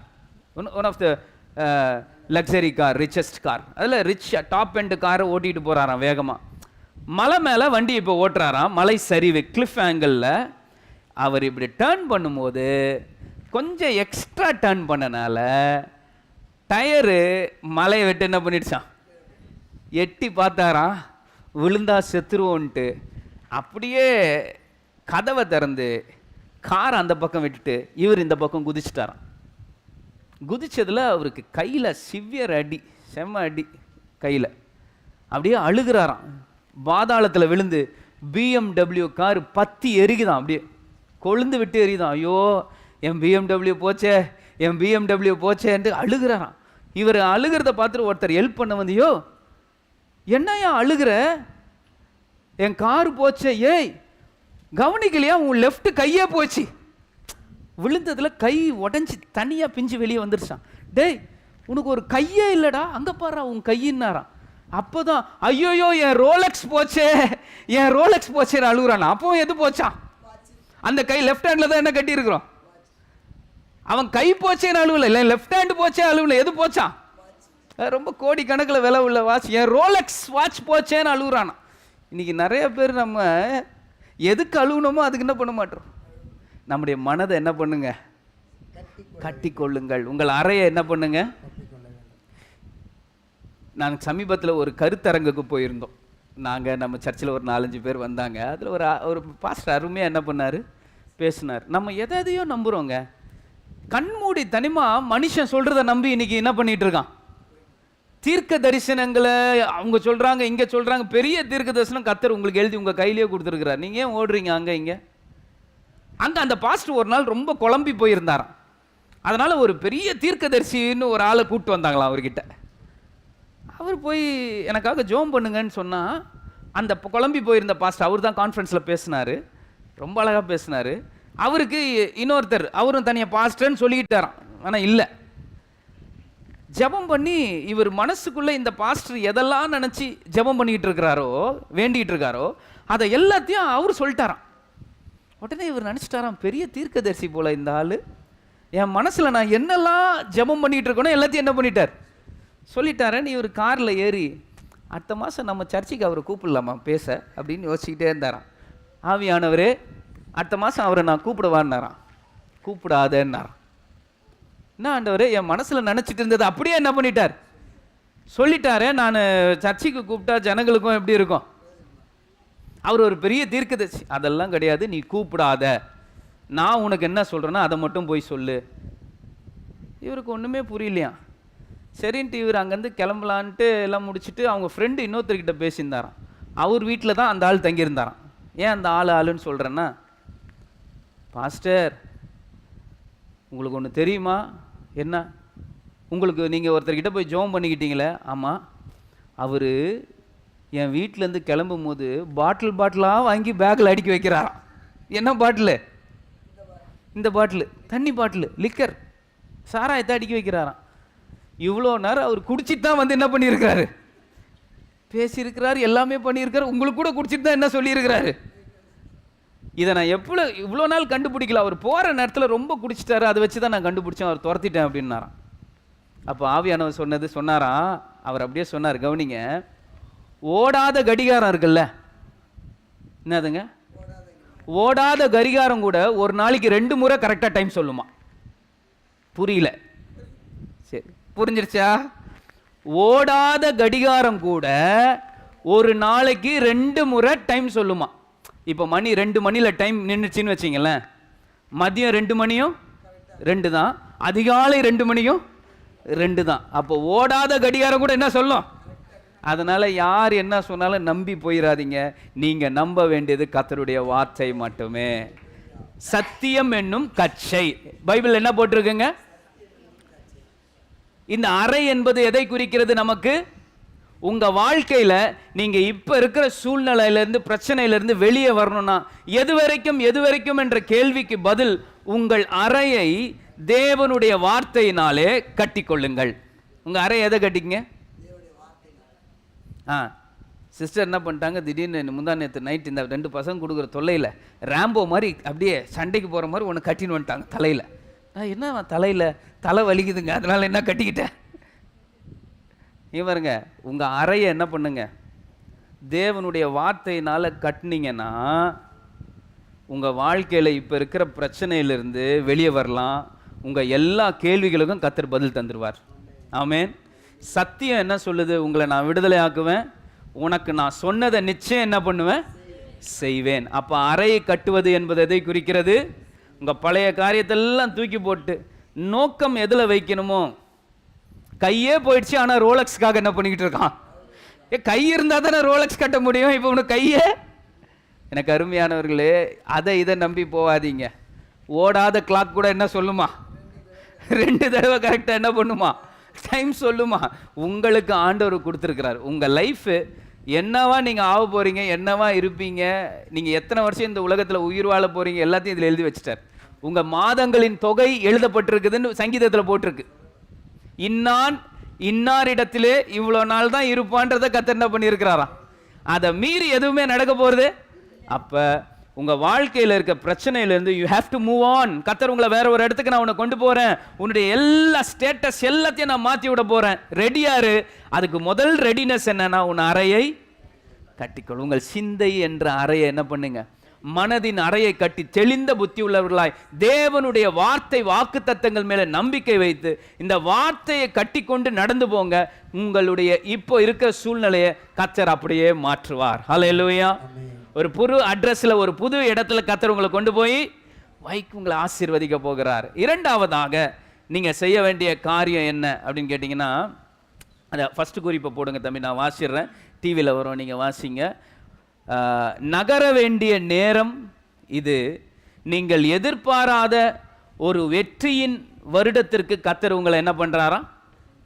one of the luxury car, richest car, அதில் ரிச் டாப் எண்ட் காரை ஓட்டிகிட்டு போகிறாராம் வேகமாக. மலை மேலே வண்டி இப்போ ஓட்டுறாராம், மலை சரிவு, கிளிஃப் ஆங்கிளில். அவர் இப்படி டேர்ன் பண்ணும்போது கொஞ்சம் எக்ஸ்ட்ரா டேர்ன் பண்ணனால டயரு மலையை விட்டு என்ன பண்ணிடுச்சான், எட்டி பார்த்தாராம், விழுந்தா செத்துருவோன்ட்டு அப்படியே கதவை திறந்து காரை அந்த பக்கம் விட்டுட்டு இவர் இந்த பக்கம் குதிச்சிட்டாராம். குதிச்சதில் அவருக்கு கையில் சிவியர் அடி, செம்ம அடி கையில். அப்படியே அழுகிறாராம். பாதாளத்தில் விழுந்து BMW கார் பத்தி எரிக்குதான், அப்படியே கொழுந்து விட்டு எரியுதான். ஐயோ என் BMW போச்சே, என் BMW போச்சேன்ட்டு அழுகிறாராம். இவர் அழுகிறத பார்த்துட்டு ஒருத்தர் ஹெல்ப் பண்ண வந்தியோ, என்னையா அழுகிற, என் கார் போச்சே, ஏய் கவனிக்கலையா, உன் லெஃப்ட் கையே போச்சு, விழுந்ததில் கை உடஞ்சி தனியாக பிஞ்சு வெளியே வந்துருச்சான். டேய் உனக்கு ஒரு கையே இல்லைடா, அங்கே பாரு உன் கையின்னாரான். அப்போதான் ஐயோயோ என் ரோலெக்ஸ் போச்சே, என் ரோலெக்ஸ் போச்சேன்னு அழுகுறான். அப்போ எது போச்சான், அந்த கை லெஃப்ட் ஹேண்டில் தான் என்ன கட்டியிருக்கிறோம். அவன் கை போச்சேன்னு அழுவலை, இல்லை லெஃப்ட் ஹேண்டு போச்சே அழுவலை, எது போச்சான், ரொம்ப கோடி கணக்கில் விலை உள்ள வாட்ச், என் ரோலெக்ஸ் வாட்ச் போச்சேன்னு அழுகுறானா. இன்னைக்கு நிறைய பேர் நம்ம எதுக்கு அழுகணுமோ அதுக்கு என்ன பண்ண மாட்டோம். நம்முடைய மனதை என்ன பண்ணுங்க, கட்டி கொள்ளுங்கள். உங்கள் அறையை என்ன பண்ணுங்க. நான் சமீபத்தில் ஒரு கருத்தரங்குக்கு போயிருந்தோம். நம்ம சர்ச்சில் ஒரு 4-5 பேர் வந்தாங்க. அதில் ஒரு பாஸ்டர் அருமையாக என்ன பண்ணார், பேசினார். நம்ம எதையோ நம்புகிறோங்க, கண்மூடி தனிமா மனுஷன் சொல்கிறத நம்பி இன்னைக்கு என்ன பண்ணிட்டு இருக்கான். தீர்க்க தரிசனங்களை அவங்க சொல்கிறாங்க, இங்கே சொல்கிறாங்க, பெரிய தீர்க்க தரிசனம் கர்த்தர் உங்களுக்கு எழுதி உங்கள் கையிலேயே கொடுத்துருக்குறார். நீங்கள் ஏன் ஓடுறீங்க அங்கே இங்கே. அங்கே அந்த பாஸ்டர் ஒரு நாள் ரொம்ப குழம்பி போயிருந்தாராம். அதனால் ஒரு பெரிய தீர்க்கதரிசின்னு ஒரு ஆளை கூப்பிட்டு வந்தாங்களாம் அவர்கிட்ட. அவர் போய் எனக்காக ஜோம் பண்ணுங்கன்னு சொன்னால், அந்த குழம்பி போயிருந்த பாஸ்டர் அவர் தான் கான்ஃபரன்ஸில் பேசினார், ரொம்ப அழகாக பேசினார். அவருக்கு இன்னொருத்தர் அவரும் தனியாக பாஸ்டர்ன்னு சொல்லிக்கிட்டாராம். ஆனால் இல்லை, ஜெபம் பண்ணி இவர் மனசுக்குள்ளே இந்த பாஸ்டர் எதெல்லாம் நினச்சி ஜெபம் பண்ணிக்கிட்டு இருக்கிறாரோ, வேண்டிகிட்டு இருக்காரோ, அதை எல்லாத்தையும் அவர் சொல்லிட்டாராம். உடனே இவர் நினச்சிட்டாராம், பெரிய தீர்க்கதரிசி போல் இந்த ஆள், என் மனசில் நான் என்னெல்லாம் ஜெபம் பண்ணிகிட்டு இருக்கணும் எல்லாத்தையும் என்ன பண்ணிட்டார், சொல்லிட்டாரேன்னு. இவர் காரில் ஏறி அடுத்த மாதம் நம்ம சர்ச்சைக்கு அவரை கூப்பிடலாமா பேச அப்படின்னு யோசிச்சுக்கிட்டே இருந்தாராம். ஆவியானவரே அடுத்த மாதம் அவரை நான் கூப்பிடுவான்னாராம். கூப்பிடாதேன்னாராம். என்ன ஆண்டவரே, என் மனசில் நினச்சிட்டு இருந்தது அப்படியே என்ன பண்ணிட்டார், சொல்லிட்டாரே. நான் சர்ச்சைக்கு கூப்பிட்டா ஜனங்களுக்கும் எப்படி இருக்கும். அவர் ஒரு பெரிய தீர்க்கதரிசி. அதெல்லாம் கிடையாது, நீ கூப்பிடாத, நான் உனக்கு என்ன சொல்கிறேன்னா அதை மட்டும் போய் சொல்லு. இவருக்கு ஒன்றுமே புரியலையா. சரின்ட்டு இவர் அங்கேருந்து கிளம்பலான்ட்டு எல்லாம் முடிச்சுட்டு அவங்க ஃப்ரெண்டு இன்னொருத்தர்கிட்ட பேசியிருந்தாராம். அவர் வீட்டில் தான் அந்த ஆள் தங்கியிருந்தாராம். ஏன் அந்த ஆளுன்னு சொல்கிறேன்னா, பாஸ்டர் உங்களுக்கு ஒன்று தெரியுமா, என்ன, உங்களுக்கு நீங்கள் ஒருத்தர்கிட்ட போய் ஜோம் பண்ணிக்கிட்டீங்களே, ஆமாம், அவர் என் வீட்டிலேருந்து கிளம்பும் போது பாட்டிலாக வாங்கி பேக்கில் அடுக்கி வைக்கிறாராம். என்ன பாட்டிலு, இந்த பாட்டிலு, தண்ணி பாட்டிலு, லிக்கர், சாராயத்தை அடுக்கி வைக்கிறாராம். இவ்வளோ நேரம் அவர் குடிச்சிட்டு தான் வந்து என்ன பண்ணியிருக்கிறாரு, பேசியிருக்கிறாரு, எல்லாமே பண்ணியிருக்காரு. உங்களுக்கு கூட குடிச்சிட்டு தான் என்ன சொல்லியிருக்கிறாரு. இதை நான் இவ்வளோ நாள் கண்டுபிடிக்கல. அவர் போகிற நேரத்தில் ரொம்ப குடிச்சிட்டாரு, அதை வச்சு தான் நான் கண்டுபிடிச்சேன், அவர் துரத்திட்டேன் அப்படின்னாராம். அப்போ ஆவியானவர் சொன்னாராம், அவர் அப்படியே சொன்னார், கவனிங்க, ஓடாத கடிகாரம் இருக்குல்ல, என்னதுங்க, ஓடாத கடிகாரம் கூட ஒரு நாளைக்கு 2 முறை கரெக்டாக டைம் சொல்லுமா. புரியல, சரி புரிஞ்சிருச்சா. ஓடாத கடிகாரம் கூட ஒரு நாளைக்கு 2 முறை டைம் சொல்லுமா. இப்போ மணி 2 மணியில் டைம் நின்றுச்சின்னு வச்சிங்களேன், மதியம் 2 மணியும் 2 தான், அதிகாலை 2 மணியும் 2 தான். அப்போ ஓடாத கடிகாரம் கூட என்ன சொல்லும்? அதனால யார் என்ன சொன்னாலும் நம்பி போயிடாதீங்க. நீங்க நம்ப வேண்டியது கர்த்தருடைய வார்த்தை மட்டுமே. சத்தியம் என்னும் கச்சை. பைபிள் என்ன போட்டிருக்குங்க? இந்த அறை என்பது எதை குறிக்கிறது நமக்கு? உங்க வாழ்க்கையில நீங்க இப்ப இருக்கிற சூழ்நிலையிலிருந்து, பிரச்சனையிலிருந்து வெளியே வரணும்னா எது வரைக்கும் என்ற கேள்விக்கு பதில் உங்கள் அறையை தேவனுடைய வார்த்தையினாலே கட்டிக்கொள்ளுங்கள். உங்க அறை எதை கட்டிங்க? சிஸ்டர் என்ன பண்ணிட்டாங்க, திடீர்னு முந்தா நேற்று நைட் இந்த 2 பசங்க கொடுக்குற தொல்லையில் ரேம்போ மாதிரி அப்படியே சண்டைக்கு போகிற மாதிரி ஒன்று கட்டின்னு வந்துட்டாங்க தலையில். என்ன தலையில் தலை வலிக்குதுங்க, அதனால் என்ன கட்டிக்கிட்டேன். பாருங்க, உங்கள் அறையை என்ன பண்ணுங்க, தேவனுடைய வார்த்தையினால் கட்டினீங்கன்னா உங்கள் வாழ்க்கையில் இப்போ இருக்கிற பிரச்சனையிலிருந்து வெளியே வரலாம். உங்கள் எல்லா கேள்விகளுக்கும் கர்த்தர் பதில் தந்துடுவார். ஆமென். சத்தியம் என்ன சொல்லுது? உங்களை நான் விடுதலை ஆக்குவேன், உனக்கு நான் சொன்னதை நிச்சயம் என்ன பண்ணுவேன், செய்வேன். அப்போ அறையை கட்டுவது என்பது எதை குறிக்கிறது? உங்கள் பழைய காரியத்தெல்லாம் தூக்கி போட்டு நோக்கம் எதில் வைக்கணுமோ. கையே போயிடுச்சு, ஆனால் ரோலக்ஸ்க்காக என்ன பண்ணிக்கிட்டு இருக்கான்? கை இருந்தால் தானே ரோலக்ஸ் கட்ட முடியும். இப்போ உனக்கு கையே. எனக்கு அருமையானவர்களே, அதை இதை நம்பி போகாதீங்க. ஓடாத கிளாக் கூட என்ன சொல்லுமா? 2 தடவை கரெக்டாக என்ன பண்ணுமா? டைம் சொல்லுமா? உங்களுக்கு ஆண்டவர் கொடுத்துருக்கிறார். உங்கள் லைஃபு என்னவா நீங்கள் ஆக போகிறீங்க, என்னவா இருப்பீங்க, நீங்கள் எத்தனை வருஷம் இந்த உலகத்தில் உயிர் வாழ போகிறீங்க, எல்லாத்தையும் இதில் எழுதி வச்சுட்டார். உங்கள் மாதங்களின் தொகை எழுதப்பட்டிருக்குதுன்னு சங்கீதத்தில் போட்டிருக்கு. இன்னாரிடத்திலே இவ்வளோ நாள் தான் இருப்பான்றதை கர்த்தர் என்ன பண்ணியிருக்கிறாராம். அதை மீறி எதுவுமே நடக்க போகிறது. அப்போ உங்கள் வாழ்க்கையில் இருக்க பிரச்சனையிலேருந்து you have to move on. கர்த்தர் உங்களை வேற ஒரு இடத்துக்கு நான் உன்னை கொண்டு போகிறேன், உன்னுடைய எல்லா ஸ்டேட்டஸ் எல்லாத்தையும் நான் மாற்றி விட போகிறேன், ரெடியாரு. அதுக்கு முதல் ரெடினஸ் என்னன்னா, உன் அறையை கட்டிக்கொள். உங்கள் சிந்தை என்ற அறையை என்ன பண்ணுங்க, மனதின் அறையை கட்டி தெளிந்த புத்தி உள்ளவர்களாய் தேவனுடைய வார்த்தை வாக்கு தத்தங்கள் மேல நம்பிக்கை வைத்து இந்த வார்த்தையை கட்டி கொண்டு நடந்து போங்க. உங்களுடைய இப்போ இருக்கிற சூழ்நிலையை கர்த்தர் அப்படியே மாற்றுவார். ஹல்லேலூயா. ஒரு புது அட்ரஸ்ல, ஒரு புது இடத்துல கர்த்தர் உங்களை கொண்டு போய் உங்களை ஆசீர்வதிக்க போகிறார். இரண்டாவதாக நீங்க செய்ய வேண்டிய காரியம் என்ன அப்படின்னு கேட்டீங்கன்னா, அதை ஃபர்ஸ்ட் குறிப்பை போடுங்க தம்பி, நான் வாசிடுறேன். டிவியில் வரும், நீங்க வாசிங்க. நகர வேண்டிய நேரம் இது. நீங்கள் எதிர்பாராத ஒரு வெற்றியின் வருடத்திற்கு கர்த்தர் உங்களை என்ன பண்றாராம்,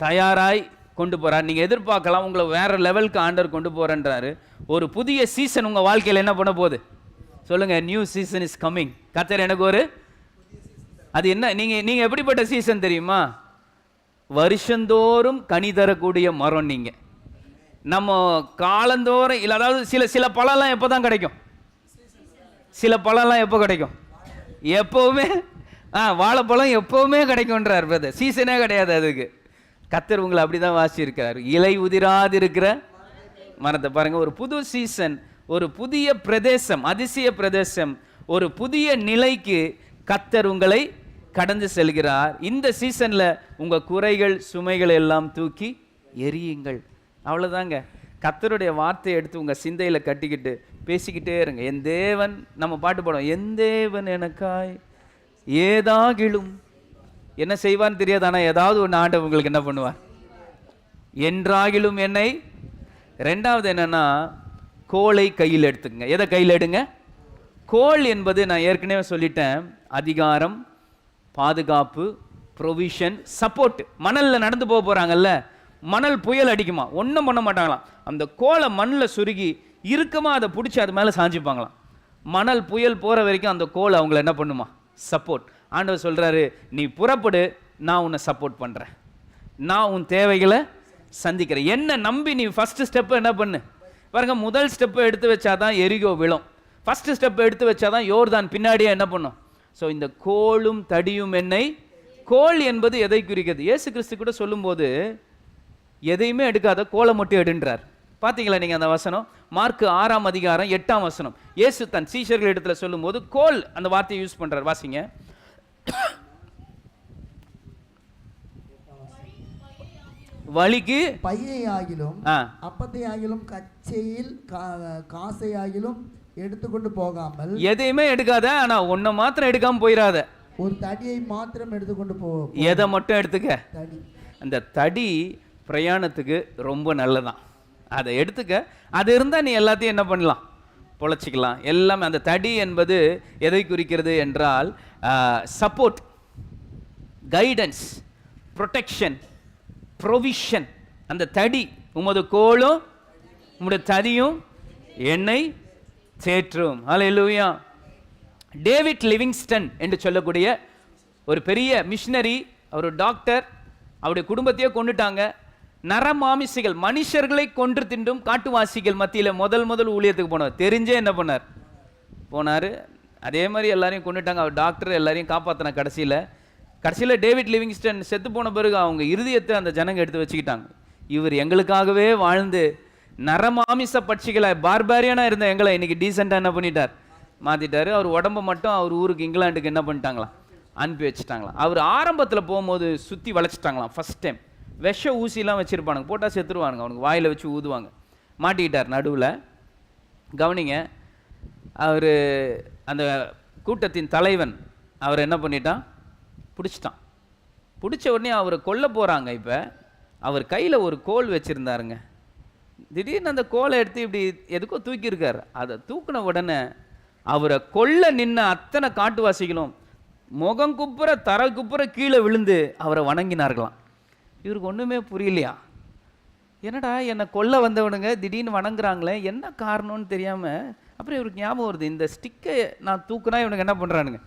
தயாராய் கொண்டு போறார். நீங்க எதிர்பார்க்கலாம், உங்களை வேற லெவலுக்கு ஆண்டவர் கொண்டு போறன்றாரு. ஒரு புதிய சீசன் உங்க வாழ்க்கையில் என்ன பண்ண போகுது சொல்லுங்க. New season is coming. கர்த்தர் எனக்கு ஒரு, அது என்ன, நீங்க எப்படிப்பட்ட சீசன் தெரியுமா? வருஷந்தோறும் கனி தரக்கூடிய மரம். நீங்க நம்ம காலந்தோறும் இல்லை, அதாவது சில பழம்லாம் எப்போ தான் கிடைக்கும், சில பழம்லாம் எப்போ கிடைக்கும், எப்போவுமே வாழைப்பழம் எப்போவுமே கிடைக்கும்ன்றார் பிரதர். சீசனே கிடையாது அதுக்கு. கர்த்தர் உங்களை அப்படி தான் வாசியிருக்கிறார். இலை உதிராது இருக்கிற மரத்தை பாருங்க. ஒரு புது சீசன், ஒரு புதிய பிரதேசம், அதிசய பிரதேசம், ஒரு புதிய நிலைக்கு கர்த்தர் உங்களை கடந்து செல்கிறார். இந்த சீசனில் உங்கள் குறைகள் சுமைகள் எல்லாம் தூக்கி எரியுங்கள். அவ்வளோதாங்க. கர்த்தருடைய வார்த்தையை எடுத்து உங்கள் சிந்தையில் கட்டிக்கிட்டு பேசிக்கிட்டே இருங்க. என் தேவன், நம்ம பாட்டு பாடுவோம், என் தேவன் எனக்காய் ஏதாகிலும் என்ன செய்வான்னு தெரியாது, ஆனால் ஏதாவது ஒன்று ஆண்டவர் உங்களுக்கு என்ன பண்ணுவார், என்றாகிலும் என்னை. ரெண்டாவது என்னன்னா, கோலை கையில் எடுத்துக்கங்க. எதை கையில் எடுங்க? கோல் என்பது நான் ஏற்கனவே சொல்லிட்டேன், அதிகாரம், பாதுகாப்பு, ப்ரொவிஷன், சப்போர்ட். மணலில் நடந்து போக போகிறாங்கல்ல, மணல் புயல் அடிக்குமா, ஒன்றும் பண்ண மாட்டாங்களாம். அந்த கோலை மண்ணில் சுருகி இறுக்கமா அதை பிடிச்சி அது மேலே சாஞ்சிப்பாங்களாம். மணல் புயல் போகிற வரைக்கும் அந்த கோலை அவங்கள என்ன பண்ணுமா, சப்போர்ட். ஆண்டவர் சொல்கிறாரு, நீ புறப்படு, நான் உன்னை சப்போர்ட் பண்ணுறேன், நான் உன் தேவைகளை சந்திக்கிறேன். என்ன நம்பி நீ ஃபஸ்ட்டு ஸ்டெப்பை என்ன பண்ணு பாருங்க. முதல் ஸ்டெப்பை எடுத்து வச்சாதான் எரிகோ விழும். ஃபஸ்ட்டு ஸ்டெப்பை எடுத்து வச்சாதான் யோர்தான் பின்னாடியே என்ன பண்ணும். ஸோ இந்த கோலும் தடியும் எண்ணெய். கோல் என்பது எதை குறிக்கிறது? இயேசு கிறிஸ்து கூட சொல்லும்போது எதையுமே எடுக்காத கோலை மட்டும் எடுன்றார். பார்த்தீங்களா நீங்கள் அந்த வசனம்? மார்க் 6ஆம் அதிகாரம் 8ஆம் வசனம். இயேசு தன் சீஷர்கள் இடத்துல சொல்லும்போது கோல் அந்த வார்த்தையை யூஸ் பண்றார். வாசிங்க. வழிக்கு பையையாகிலும் அப்பத்தையாகிலும் கச்சையில் காசையாகிலும் எடுத்துக்கொண்டு போகாமல். எதையுமே எடுக்காத, ஆனா ஒன்ன மாத்திரம் எடுக்காம போயிடாத. ஒரு தடியை மாத்திரம் எடுத்துக்கொண்டு போ. எதை மட்டும் எடுத்துக்க? தடி. அந்த தடி பிரயாணத்துக்கு ரொம்ப நல்லதான். அதை எடுத்துக்க. அது இருந்தால் நீ எல்லாத்தையும் என்ன பண்ணலாம், பொழைச்சிக்கலாம். எல்லாமே அந்த தடி என்பது எதை குறிக்கிறது என்றால் சப்போர்ட், கைடன்ஸ், ப்ரொடெக்ஷன், ப்ரொவிஷன். அந்த தடி, உமது கோலும் உம்முடைய தடியும் என்னை தேற்றும். ஹல்லேலூயா. டேவிட் லிவிங்ஸ்டன் என்று சொல்லக்கூடிய ஒரு பெரிய மிஷனரி, அவர் டாக்டர். அவருடைய குடும்பத்தையே கொண்டுட்டாங்க. நரமாமிசிகள், மனுஷர்களை கொன்று தின்றும் காட்டுவாசிகள் மத்தியில் முதல் ஊழியத்துக்கு போனார். தெரிஞ்சே என்ன பண்ணார், போனார். அதே மாதிரி எல்லாரையும் கொண்டுட்டாங்க. அவர் டாக்டர், எல்லாரையும் காப்பாற்றின. கடைசியில் டேவிட் லிவிங்ஸ்டன் செத்து போன பிறகு அவங்க இருதயத்தை அந்த ஜனங்க எடுத்து வச்சுக்கிட்டாங்க. இவர் எங்களுக்காகவே வாழ்ந்து நரமாமிச பட்சிகளை பார்பாரியானாக இருந்த எங்களை இன்னைக்கு டீசெண்டாக என்ன பண்ணிட்டார், மாற்றிட்டார். அவர் உடம்பை மட்டும் அவர் ஊருக்கு இங்கிலாந்துக்கு என்ன பண்ணிட்டாங்களாம், அனுப்பி வச்சுட்டாங்களாம். அவர் ஆரம்பத்தில் போகும்போது சுற்றி வளைச்சிட்டாங்களாம். ஃபஸ்ட் டைம் விஷ ஊசிலாம் வச்சுருப்பானுங்க, போட்டால் செத்துருவானுங்க. அவனுக்கு வாயில் வச்சு ஊதுவாங்க. மாட்டிக்கிட்டார் நடுவில். கவனிங்க, அவர் அந்த கூட்டத்தின் தலைவன் அவர் என்ன பண்ணிட்டான், பிடிச்சிட்டான். பிடிச்ச உடனே அவரை கொல்ல போகிறாங்க. இப்போ அவர் கையில் ஒரு கோல் வச்சுருந்தாருங்க. திடீர்னு அந்த கோலை எடுத்து இப்படி எதுக்கோ தூக்கியிருக்கார். அதை தூக்கின உடனே அவரை கொல்ல நின்ன அத்தனை காட்டுவாசிகளும் முகம் குப்புற தர குப்புற கீழே விழுந்து அவரை வணங்கினார்களாம். இவருக்கு ஒன்றுமே புரியலையா, என்னடா என்னை கொல்ல வந்தவனுங்க திடீர்னு வணங்குறாங்களே, என்ன காரணம்னு தெரியாமல். அப்புறம் இவருக்கு ஞாபகம் வருது, இந்த ஸ்டிக்கை நான் தூக்குனா இவனுக்கு என்ன பண்ணுறானுங்க,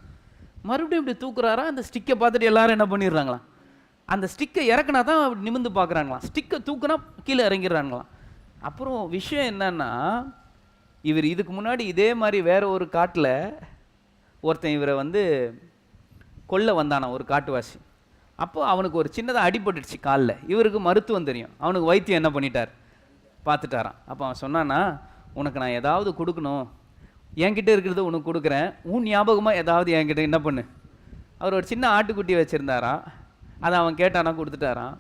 மறுபடியும் இப்படி தூக்குறாரா. அந்த ஸ்டிக்கை பார்த்துட்டு எல்லாரும் என்ன பண்ணிடுறாங்களாம், அந்த ஸ்டிக்கை இறக்குனா தான் அப்படி நிமிந்து பார்க்குறாங்களாம். ஸ்டிக்கை தூக்குனா கீழே இறங்கிடுறாங்களாம். அப்புறம் விஷயம் என்னன்னா, இவர் இதுக்கு முன்னாடி இதே மாதிரி வேற ஒரு காட்டில் ஒருத்தன் இவரை வந்து கொல்ல வந்தானா, ஒரு காட்டுவாசி. அப்போ அவனுக்கு ஒரு சின்னதாக அடிபட்டுடுச்சு காலில். இவருக்கு மருத்துவம் தெரியும். அவனுக்கு வைத்தியம் என்ன பண்ணிட்டார், பார்த்துட்டாரான். அப்போ அவன் சொன்னான்னா, உனக்கு நான் ஏதாவது கொடுக்கணும், என்கிட்ட இருக்கிறது உனக்கு கொடுக்குறேன், உன் ஞாபகமாக ஏதாவது என்கிட்ட என்ன பண்ணு. அவர் ஒரு சின்ன ஆட்டுக்குட்டி வச்சுருந்தாரான். அதை அவன் கேட்டானா, கொடுத்துட்டாரான்.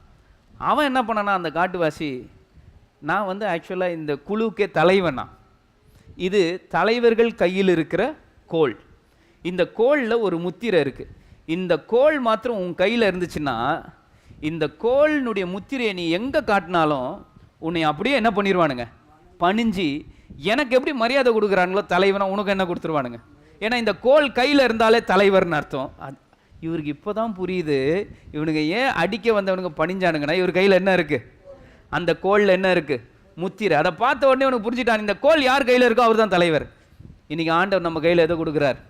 அவன் என்ன பண்ணானா, அந்த காட்டுவாசி, நான் வந்து ஆக்சுவலாக இந்த குழுக்கே தலைவனா, இது தலைவர்கள் கையில் இருக்கிற கோல், இந்த கோலில் ஒரு முத்திரை இருக்குது, இந்த கோல் மாத்திரம் உன் கையில் இருந்துச்சுன்னா இந்த கோலினுடைய முத்திரையை நீ எங்கே காட்டினாலும் உன்னை அப்படியே என்ன பண்ணிடுவானுங்க, பணிஞ்சு எனக்கு எப்படி மரியாதை கொடுக்குறாங்களோ தலைவனா உனக்கு என்ன கொடுத்துருவானுங்க. ஏன்னா இந்த கோல் கையில் இருந்தாலே தலைவர்னு அர்த்தம். இவருக்கு இப்போ தான் புரியுது, இவனுங்க ஏன் அடிக்க வந்தவனுங்க பணிஞ்சானுங்கன்னா இவர் கையில் என்ன இருக்குது, அந்த கோலில் என்ன இருக்குது, முத்திரை. அதை பார்த்த உடனே உனக்கு புரிஞ்சுட்டான், இந்த கோல் யார் கையில் இருக்கோ அவர் தான் தலைவர். இன்னைக்கு ஆண்டவர் நம்ம கையில் எதை கொடுக்குறார்.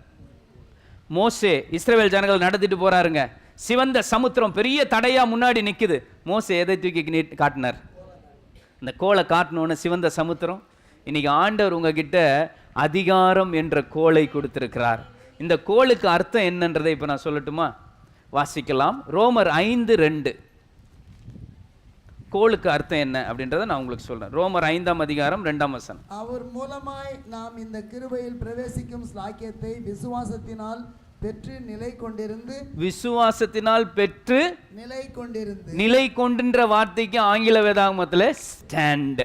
மோசே இஸ்ரவேல் ஜனங்கள் நடத்திட்டு போறாருங்க. சிவந்த சமுத்திரம் பெரிய தடையா முன்னாடி நிக்குது. மோசே எதை தூக்கி காட்டினார், இந்த கோலை காட்டணும்னு சிவந்த சமுத்திரம். இன்னைக்கு ஆண்டவர் உங்ககிட்ட அதிகாரம் என்ற கோலை கொடுத்திருக்கிறார். இந்த கோலுக்கு அர்த்தம் என்னன்றதை இப்ப நான் சொல்லட்டுமா, வாசிக்கலாம். ரோமர் 5:2 கோலுக்கு அர்த்தம் என்ன அப்படின்றத நான் உங்களுக்கு சொல்றேன். ரோமர் 5:2 அவர் மூலமாய் நாம் இந்த கிருபையில் பிரவேசிக்கும் ஸ்லாக்கியத்தை விசுவாசத்தினால் பெற்று நிலை கொண்டிருந்து, விசுவாசத்தினால் பெற்று நிலை கொண்டுன்ற வார்த்தைக்கு ஆங்கில வேதாகமத்தில் ஸ்டாண்ட்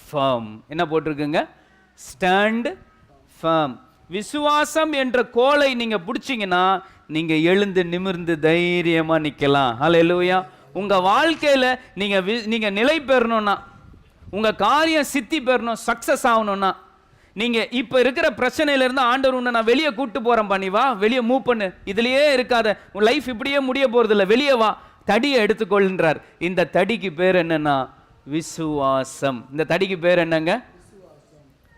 ஃபர்ம் என்ன போட்டிருக்குங்க, ஸ்டாண்ட் ஃபர்ம். விசுவாசம் என்ற கோலை நீங்க பிடிச்சீங்கன்னா நீங்க எழுந்து நிமிர்ந்து தைரியமா நிக்கலாம். ஹல்லேலூயா. உங்க வாழ்க்கையில நீங்க நிலை பெறணும்னா, உங்க காரியம் சித்தி பெறணும், சக்சஸ் ஆகணும்னா, நீங்க இப்ப இருக்கிற பிரச்சனையில இருந்து ஆண்டவர் உன்னை நான் வெளியே கூட்டு போறேன், பண்ணி வா, வெளியே மூவ் பண்ணு, இதுலயே இருக்காத, உன் லைஃப் இப்படியே முடிய போறது இல்லை, வெளியே வா, தடியை எடுத்துக்கொள்ன்றார். இந்த தடிக்கு பேர் என்னன்னா விசுவாசம். இந்த தடிக்கு பேர் என்னங்க,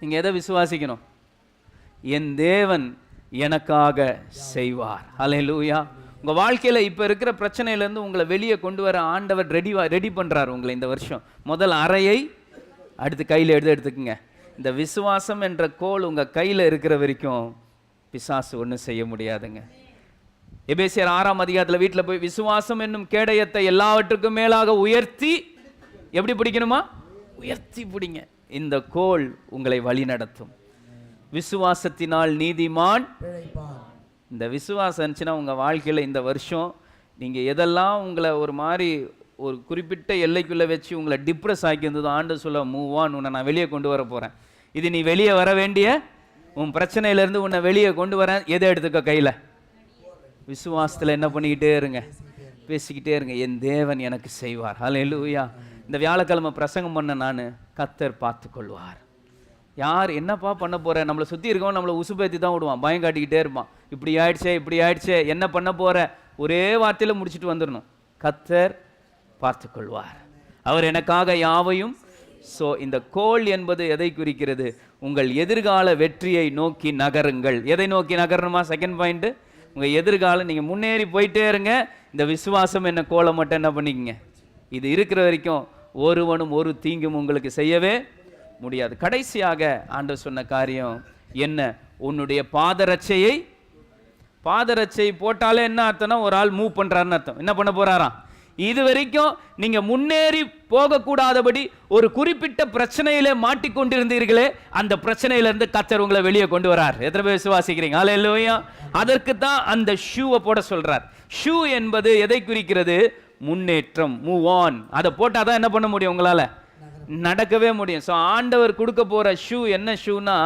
நீங்க எதை விசுவாசிக்கணும், என் தேவன் எனக்காக செய்வார். ஹல்லேலூயா. உங்க வாழ்க்கையில இப்ப இருக்கிற பிரச்சனையில இருந்து உங்களை வெளியே கொண்டு வர ஆண்டவர் ரெடி பண்றாரு உங்களை. இந்த வருஷம் முதல் அறையை அடுத்து கையில எடுத்துக்குங்க. இந்த விசுவாசம் என்ற கோல் உங்க கையில இருக்கிற வரைக்கும் பிசாசு ஒன்றும் செய்ய முடியாதுங்க. எபேசியர் 6 வீட்டில் போய் விசுவாசம் என்னும் கேடயத்தை எல்லாவற்றுக்கும் மேலாக உயர்த்தி, எப்படி பிடிக்கணுமா, உயர்த்தி பிடிங்க. இந்த கோல் உங்களை வழி நடத்தும். விசுவாசத்தினால் நீதிமான் பிழைப்பான். இந்த விசுவாசம் இருந்துச்சுன்னா உங்கள் வாழ்க்கையில் இந்த வருஷம் நீங்கள் எதெல்லாம் உங்களை ஒரு மாதிரி ஒரு குறிப்பிட்ட எல்லைக்குள்ளே வச்சு உங்களை டிப்ரெஸ் ஆக்கி இருந்ததோ, ஆண்டு சொல்ல மூவ் ஆன், உன்னை நான் வெளியே கொண்டு வர போகிறேன். இது நீ வெளியே வர வேண்டிய உன் பிரச்சனையிலேருந்து உன்னை வெளியே கொண்டு வரேன். எதை எடுத்துக்க கையில், விசுவாசத்தில் என்ன பண்ணிக்கிட்டே இருங்க, பேசிக்கிட்டே இருங்க, என் தேவன் எனக்கு செய்வார். ஹல்லேலூயா. இந்த வியாழக்கிழமை பிரசங்கம் பண்ண நான், கர்த்தர் பார்த்து கொள்வார். யார் என்னப்பா பண்ண போற, நம்மளை சுற்றி இருக்கவன் நம்மளை உசுப்பேத்தி தான் விடுவான், பயம் காட்டிக்கிட்டே இருப்பான். இப்படி ஆயிடுச்சே இப்படி ஆயிடுச்சே, என்ன பண்ண போற, ஒரே வார்த்தையில் முடிச்சுட்டு வந்துடணும். கர்த்தர் பார்த்து கொள்வார், அவர் எனக்காக யாவையும். ஸோ இந்த கோல் என்பது எதை குறிக்கிறது? உங்கள் எதிர்கால வெற்றியை நோக்கி நகருங்கள். எதை நோக்கி நகரணுமா? செகண்ட் பாயிண்ட், உங்கள் எதிர்காலம். நீங்கள் முன்னேறி போயிட்டே இருங்க. இந்த விசுவாசம் என்ன கோலை மட்டும் என்ன பண்ணிக்கங்க, இது இருக்கிற வரைக்கும் ஒருவனும் ஒரு தீங்கும் உங்களுக்கு செய்யவே முடியாது. கடைசியாக ஆண்டவர் சொன்ன காரியம் என்ன? உன்னுடைய பாதரட்சையை. பாதரட்சை போட்டாலே என்ன அர்த்தம்னா, ஒரு ஆள் மூவ் பண்றாருன்னு அர்த்தம். என்ன பண்ண போறாராம்? இது வரைக்கும் நீங்க முன்னேறி போகக்கூடாதபடி ஒரு குறிப்பிட்ட பிரச்சனையிலே மாட்டிக்கொண்டிருந்தீர்களே, அந்த பிரச்சனையிலிருந்து கர்த்தர் உங்களை வெளியே கொண்டு வரார். எத்தனை பேர் விசுவாசிக்கிறீங்க? ஹல்லேலூயா. அதற்கு தான் அந்த ஷூவை போட சொல்றார். ஷூ என்பது எதை குறிக்கிறது? முன்னேற்றம், மூவ் ஆன். அதை போட்டால் தான் என்ன பண்ண முடியும், உங்களால் நடக்கவே முடியும். ஸோ ஆண்டவர் கொடுக்க போகிற ஷூ என்ன ஷூனா,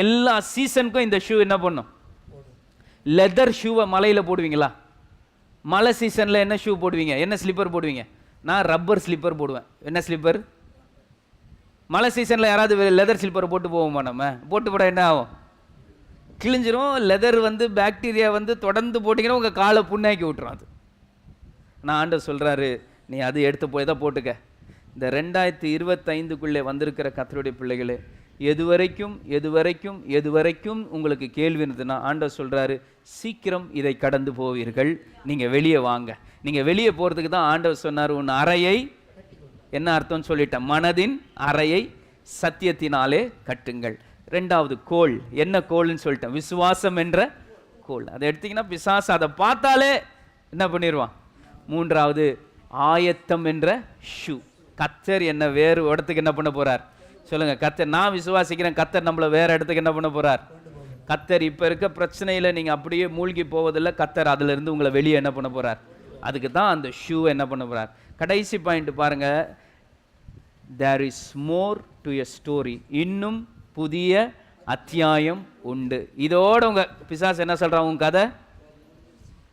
எல்லா சீசனுக்கும் இந்த ஷூ என்ன பண்ணும்? லெதர் ஷூவை மலையில் போடுவீங்களா? மழை சீசனில் என்ன ஷூ போடுவீங்க? என்ன ஸ்லிப்பர் போடுவீங்க? நான் ரப்பர் ஸ்லிப்பர் போடுவேன். என்ன ஸ்லிப்பர்? மழை சீசனில் யாராவது லெதர் ஸ்லிப்பர் போட்டு போவோமா? நம்ம போட்டு போட என்ன ஆகும்? கிழிஞ்சிரும். லெதர் வந்து பாக்டீரியா வந்து தொடர்ந்து போட்டிங்கன்னா உங்கள் காலை புண்ணாக்கி விட்டுரும். அது நான் ஆண்டவர் சொல்கிறாரு, நீ அது எடுத்து போய் தான் போட்டுக்க. இந்த 2025க்குள்ளே வந்திருக்கிற கர்த்தருடைய பிள்ளைகளே, எதுவரைக்கும் உங்களுக்கு கேள்வி இருந்ததுன்னா ஆண்டவர் சொல்கிறாரு, சீக்கிரம் இதை கடந்து போவீர்கள், நீங்கள் வெளியே வாங்க. நீங்கள் வெளியே போகிறதுக்கு தான் ஆண்டவர் சொன்னார், உன் அறையை, என்ன அர்த்தம்னு சொல்லிட்டேன், மனதின் அறையை சத்தியத்தினாலே கட்டுங்கள். ரெண்டாவது கோல், என்ன கோல்னு சொல்லிட்டேன், விசுவாசம் என்ற கோல். அதை எடுத்தீங்கன்னா பிசாசு அதை பார்த்தாலே என்ன பண்ணிடுவான். மூன்றாவது ஆயத்தம் என்ற ஷூ. கர்த்தர் என்ன வேறு இடத்துக்கு என்ன பண்ண போறார் சொல்லுங்க? கர்த்தர், நான் விசுவாசிக்கிறேன், கர்த்தர் நம்மளை வேற இடத்துக்கு என்ன பண்ண போறார்? கர்த்தர் இப்ப இருக்க பிரச்சனையில நீங்க அப்படியே மூழ்கி போவதில்லை, கர்த்தர் அதுல இருந்து உங்களை வெளியே என்ன பண்ண போறார்? அதுக்கு தான் அந்த ஷூ என்ன பண்ண போறார். கடைசி பாயிண்ட் பாருங்க, there is more to a story. இன்னும் புதிய அத்தியாயம் உண்டு. இதோட உங்க பிசாசு என்ன சொல்றான்? உங்க கதை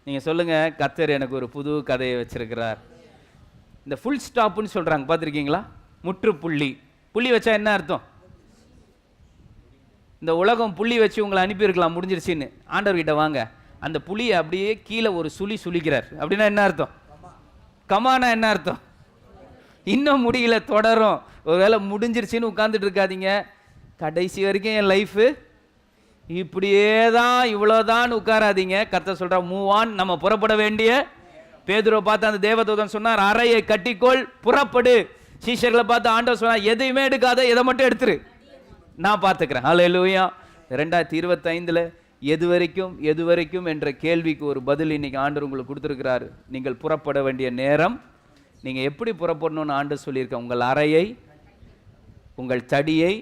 நீங்க சொல்லுங்க, கர்த்தர் எனக்கு ஒரு புது கதையை வச்சிருக்கிறார். இந்த ஃபுல் ஸ்டாப்னு சொல்றாங்க, பார்த்துருக்கீங்களா? முற்றுப்புள்ளி. புள்ளி வச்சா என்ன அர்த்தம்? இந்த உலகம் புள்ளி வச்சு உங்களை அனுப்பியிருக்கலாம், முடிஞ்சிருச்சுன்னு. ஆண்டவர்கிட்ட வாங்க, அந்த புள்ளியை அப்படியே கீழே ஒரு சுளிக்கிறார். அப்படின்னா என்ன அர்த்தம்? கமானா என்ன அர்த்தம்? இன்னும் முடியல, தொடரும். ஒருவேளை முடிஞ்சிருச்சுன்னு உட்காந்துட்டு இருக்காதீங்க. கடைசி வரைக்கும் என் லைஃபு இப்படியே தான், இவ்வளோதான் உட்காராதீங்க. கர்த்தர் சொல்கிறா, மூவ் ஆன், நம்ம புறப்பட வேண்டிய. பேதுருவை பார்த்து அந்த தேவதூதன் சொன்னார், அறையை கட்டிக்கொள், புறப்படு. சீஷர்களை பார்த்து ஆண்டவர் சொன்னார், எதையுமே எடுக்காத, எதை மட்டும் எடுத்துரு, நான் பார்த்துக்கிறேன். ஹல்லேலூயா. 2025 எது வரைக்கும் என்ற கேள்விக்கு ஒரு பதில் இன்னைக்கு ஆண்டவர் உங்களுக்கு கொடுத்துருக்கிறாரு. நீங்கள் புறப்பட வேண்டிய நேரம். நீங்கள் எப்படி புறப்படணும்னு ஆண்டவர் சொல்லியிருக்கேன். உங்கள் அறையை, உங்கள் தடியை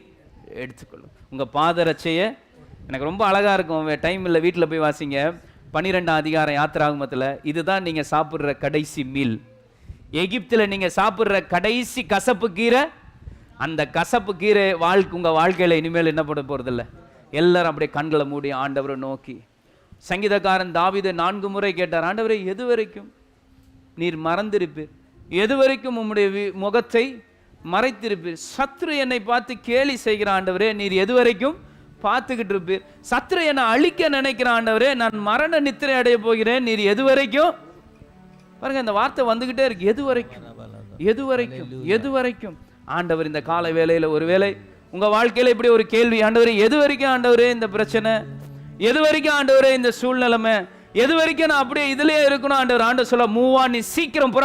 எடுத்துக்கொள்ளும், உங்கள் பாதரட்சையை. எனக்கு ரொம்ப அழகாக இருக்கும், டைம் இல்லை, வீட்டில் போய் வாசிங்க. 12ஆம் அதிகாரம் யாத்திராகமத்தில், இதுதான் நீங்கள் சாப்பிட்ற கடைசி மீல். எகிப்தில் நீங்கள் சாப்பிட்ற கடைசி கசப்பு கீரை, அந்த கசப்பு கீரை உங்கள் வாழ்க்கையில் இனிமேல் என்ன பண்ண போகிறதில்ல. எல்லாரும் அப்படியே கண்களை மூடி ஆண்டவரை நோக்கி. சங்கீதக்காரன் தாவீது 4 முறை கேட்டார், ஆண்டவரை எது வரைக்கும் நீர் மறந்திருப்பீர்? எது வரைக்கும் உம்முடைய முகத்தை மறைத்திருப்பீர்? சத்ரு என்னை பார்த்து கேலி செய்கிற ஆண்டவரே, நீர் எது வரைக்கும் பார்த்துக்கிட்டு இருப்பீர்? சத்ரு என்னை அழிக்க நினைக்கிற ஆண்டவரே, நான் மரண நித்திரை அடைய போகிறேன், நீர் எது வரைக்கும்? பாருங்க, இந்த வார்த்தை வந்துகிட்டே இருக்கு, எது வரைக்கும். ஆண்டவர் இந்த கால வேளையில ஒருவேளை உங்க வாழ்க்கையில இப்படி ஒரு கேள்வி, ஆண்டவரே எது வரைக்கும் ஆண்டவரே இந்த பிரச்சனை, எது வரைக்கும் ஆண்டவரே இந்த சூழ்நிலைமை, எது வரைக்கும் நான் அப்படியே இதுலயே இருக்கணும்? ஆண்டவர் சொல்ல, மூவா, நீ சீக்கிரம்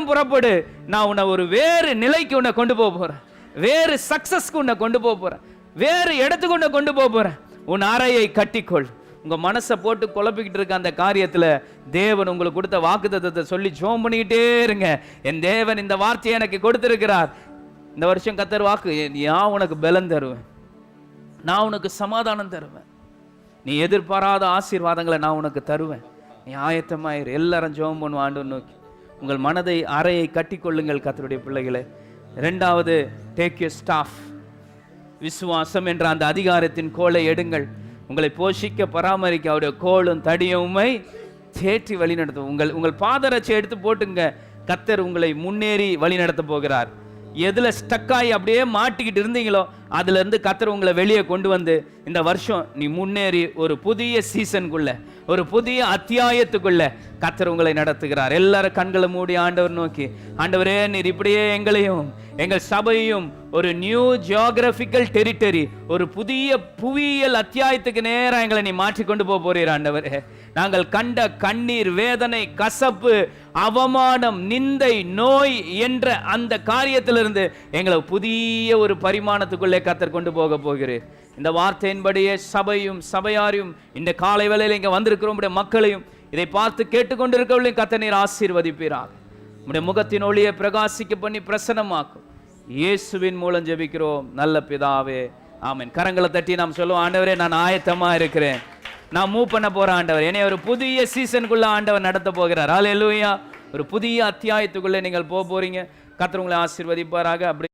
புறப்படு, நான் உன்னை ஒரு வேறு நிலைக்கு உன்னை கொண்டு போக போறேன், வேறு சக்சஸ்க்கு உன்னை கொண்டு போக போறேன், வேறு இடத்துக்கு உன்னை கொண்டு போக போறேன். உன் அறையை கட்டிக்கொள். உங்க மனசை போட்டு குழப்பிக்கிட்டு இருக்க அந்த காரியத்துல தேவன் உங்களுக்கு கொடுத்த வாக்குத்தத்தத்தை சொல்லி ஜெபம் பண்ணிக்கிட்டே இருங்க. என் தேவன் இந்த வார்த்தையை எனக்கு கொடுத்திருக்கிறார். இந்த வருஷம் கர்த்தர் வாக்கு, நான் உனக்கு பலன் தருவேன், நான் உனக்கு சமாதானம் தருவேன், நீ எதிர்பாராத ஆசீர்வாதங்களை நான் உனக்கு தருவேன், நீ ஆயத்தமாயிரு. எல்லாரும் ஜெபம் பண்ணுவோம் ஆண்டவரை நோக்கி. உங்கள் மனதை, அறையை கட்டிக்கொள்ளுங்கள் கர்த்தருடைய பிள்ளைகளே. 2வது, டேக் யூர் ஸ்டாஃப். விசுவாசம் என்ற அந்த அதிகாரத்தின் கோலை எடுங்கள். உங்களை போஷிக்க பராமரிக்க அவருடைய கோலும் தடியுமை தேற்றி வழி நடத்தும். உங்கள் பாதரட்சை எடுத்து போட்டுங்க. கர்த்தர் உங்களை முன்னேறி வழி நடத்த போகிறார். எதுல ஸ்டக்காகி அப்படியே மாட்டிக்கிட்டு இருந்தீங்களோ அதுல இருந்து கர்த்தர் உங்களை வெளியே கொண்டு வந்து இந்த வருஷம் நீ முன்னேறி ஒரு புதிய சீசனுக்குள்ள, ஒரு புதிய அத்தியாயத்துக்குள்ள கர்த்தர் உங்களை நடத்துகிறார். எல்லாரும் கண்களை மூடி ஆண்டவர் நோக்கி, ஆண்டவரே நீர் இப்படியே எங்களையும் எங்கள் சபையும் ஒரு நியூ ஜியோகிராபிக்கல் டெரிட்டரி, ஒரு புதிய புவியியல் அத்தியாயத்துக்கு நேரம் எங்களை நீ மாற்றிக்கொண்டு போறீர் ஆண்டவரே. நாங்கள் கண்ட கண்ணீர், வேதனை, கசப்பு, அவமானம், நிந்தை, நோய் என்ற அந்த காரியத்திலிருந்து எங்களை புதிய ஒரு பரிமாணத்துக்குள்ளே கர்த்தர் கொண்டு போகிறேன். இந்த வார்த்தையின்படியே சபையும் சபையாரையும் இந்த காலை வேளையில் இங்கே வந்திருக்கிறோம் மக்களையும் இதை பார்த்து கேட்டுக்கொண்டிருக்கவர்களையும் கர்த்தர் நீர் ஆசீர்வதிப்பீராக. உம்முடைய முகத்தின் ஒளியை பிரகாசிக்க பண்ணி பிரசன்னமாக்கும். இயேசுவின் மூலம் ஜெபிக்கிறோம் நல்ல பிதாவே, ஆமென். கரங்களை தட்டி நாம் சொல்லுவோம், ஆண்டவரே நான் ஆயத்தமா இருக்கிறேன், நான் மூவ் பண்ண போறேன் ஆண்டவர், என்னை ஒரு புதிய சீசனுக்குள்ள ஆண்டவர் நடத்த போகிறார். ஹல்லேலூயா. ஒரு புதிய அத்தியாயத்துக்குள்ளே நீங்கள் போறீங்க. கர்த்தர் உங்களை ஆசீர்வதிப்பாராக. அப்படி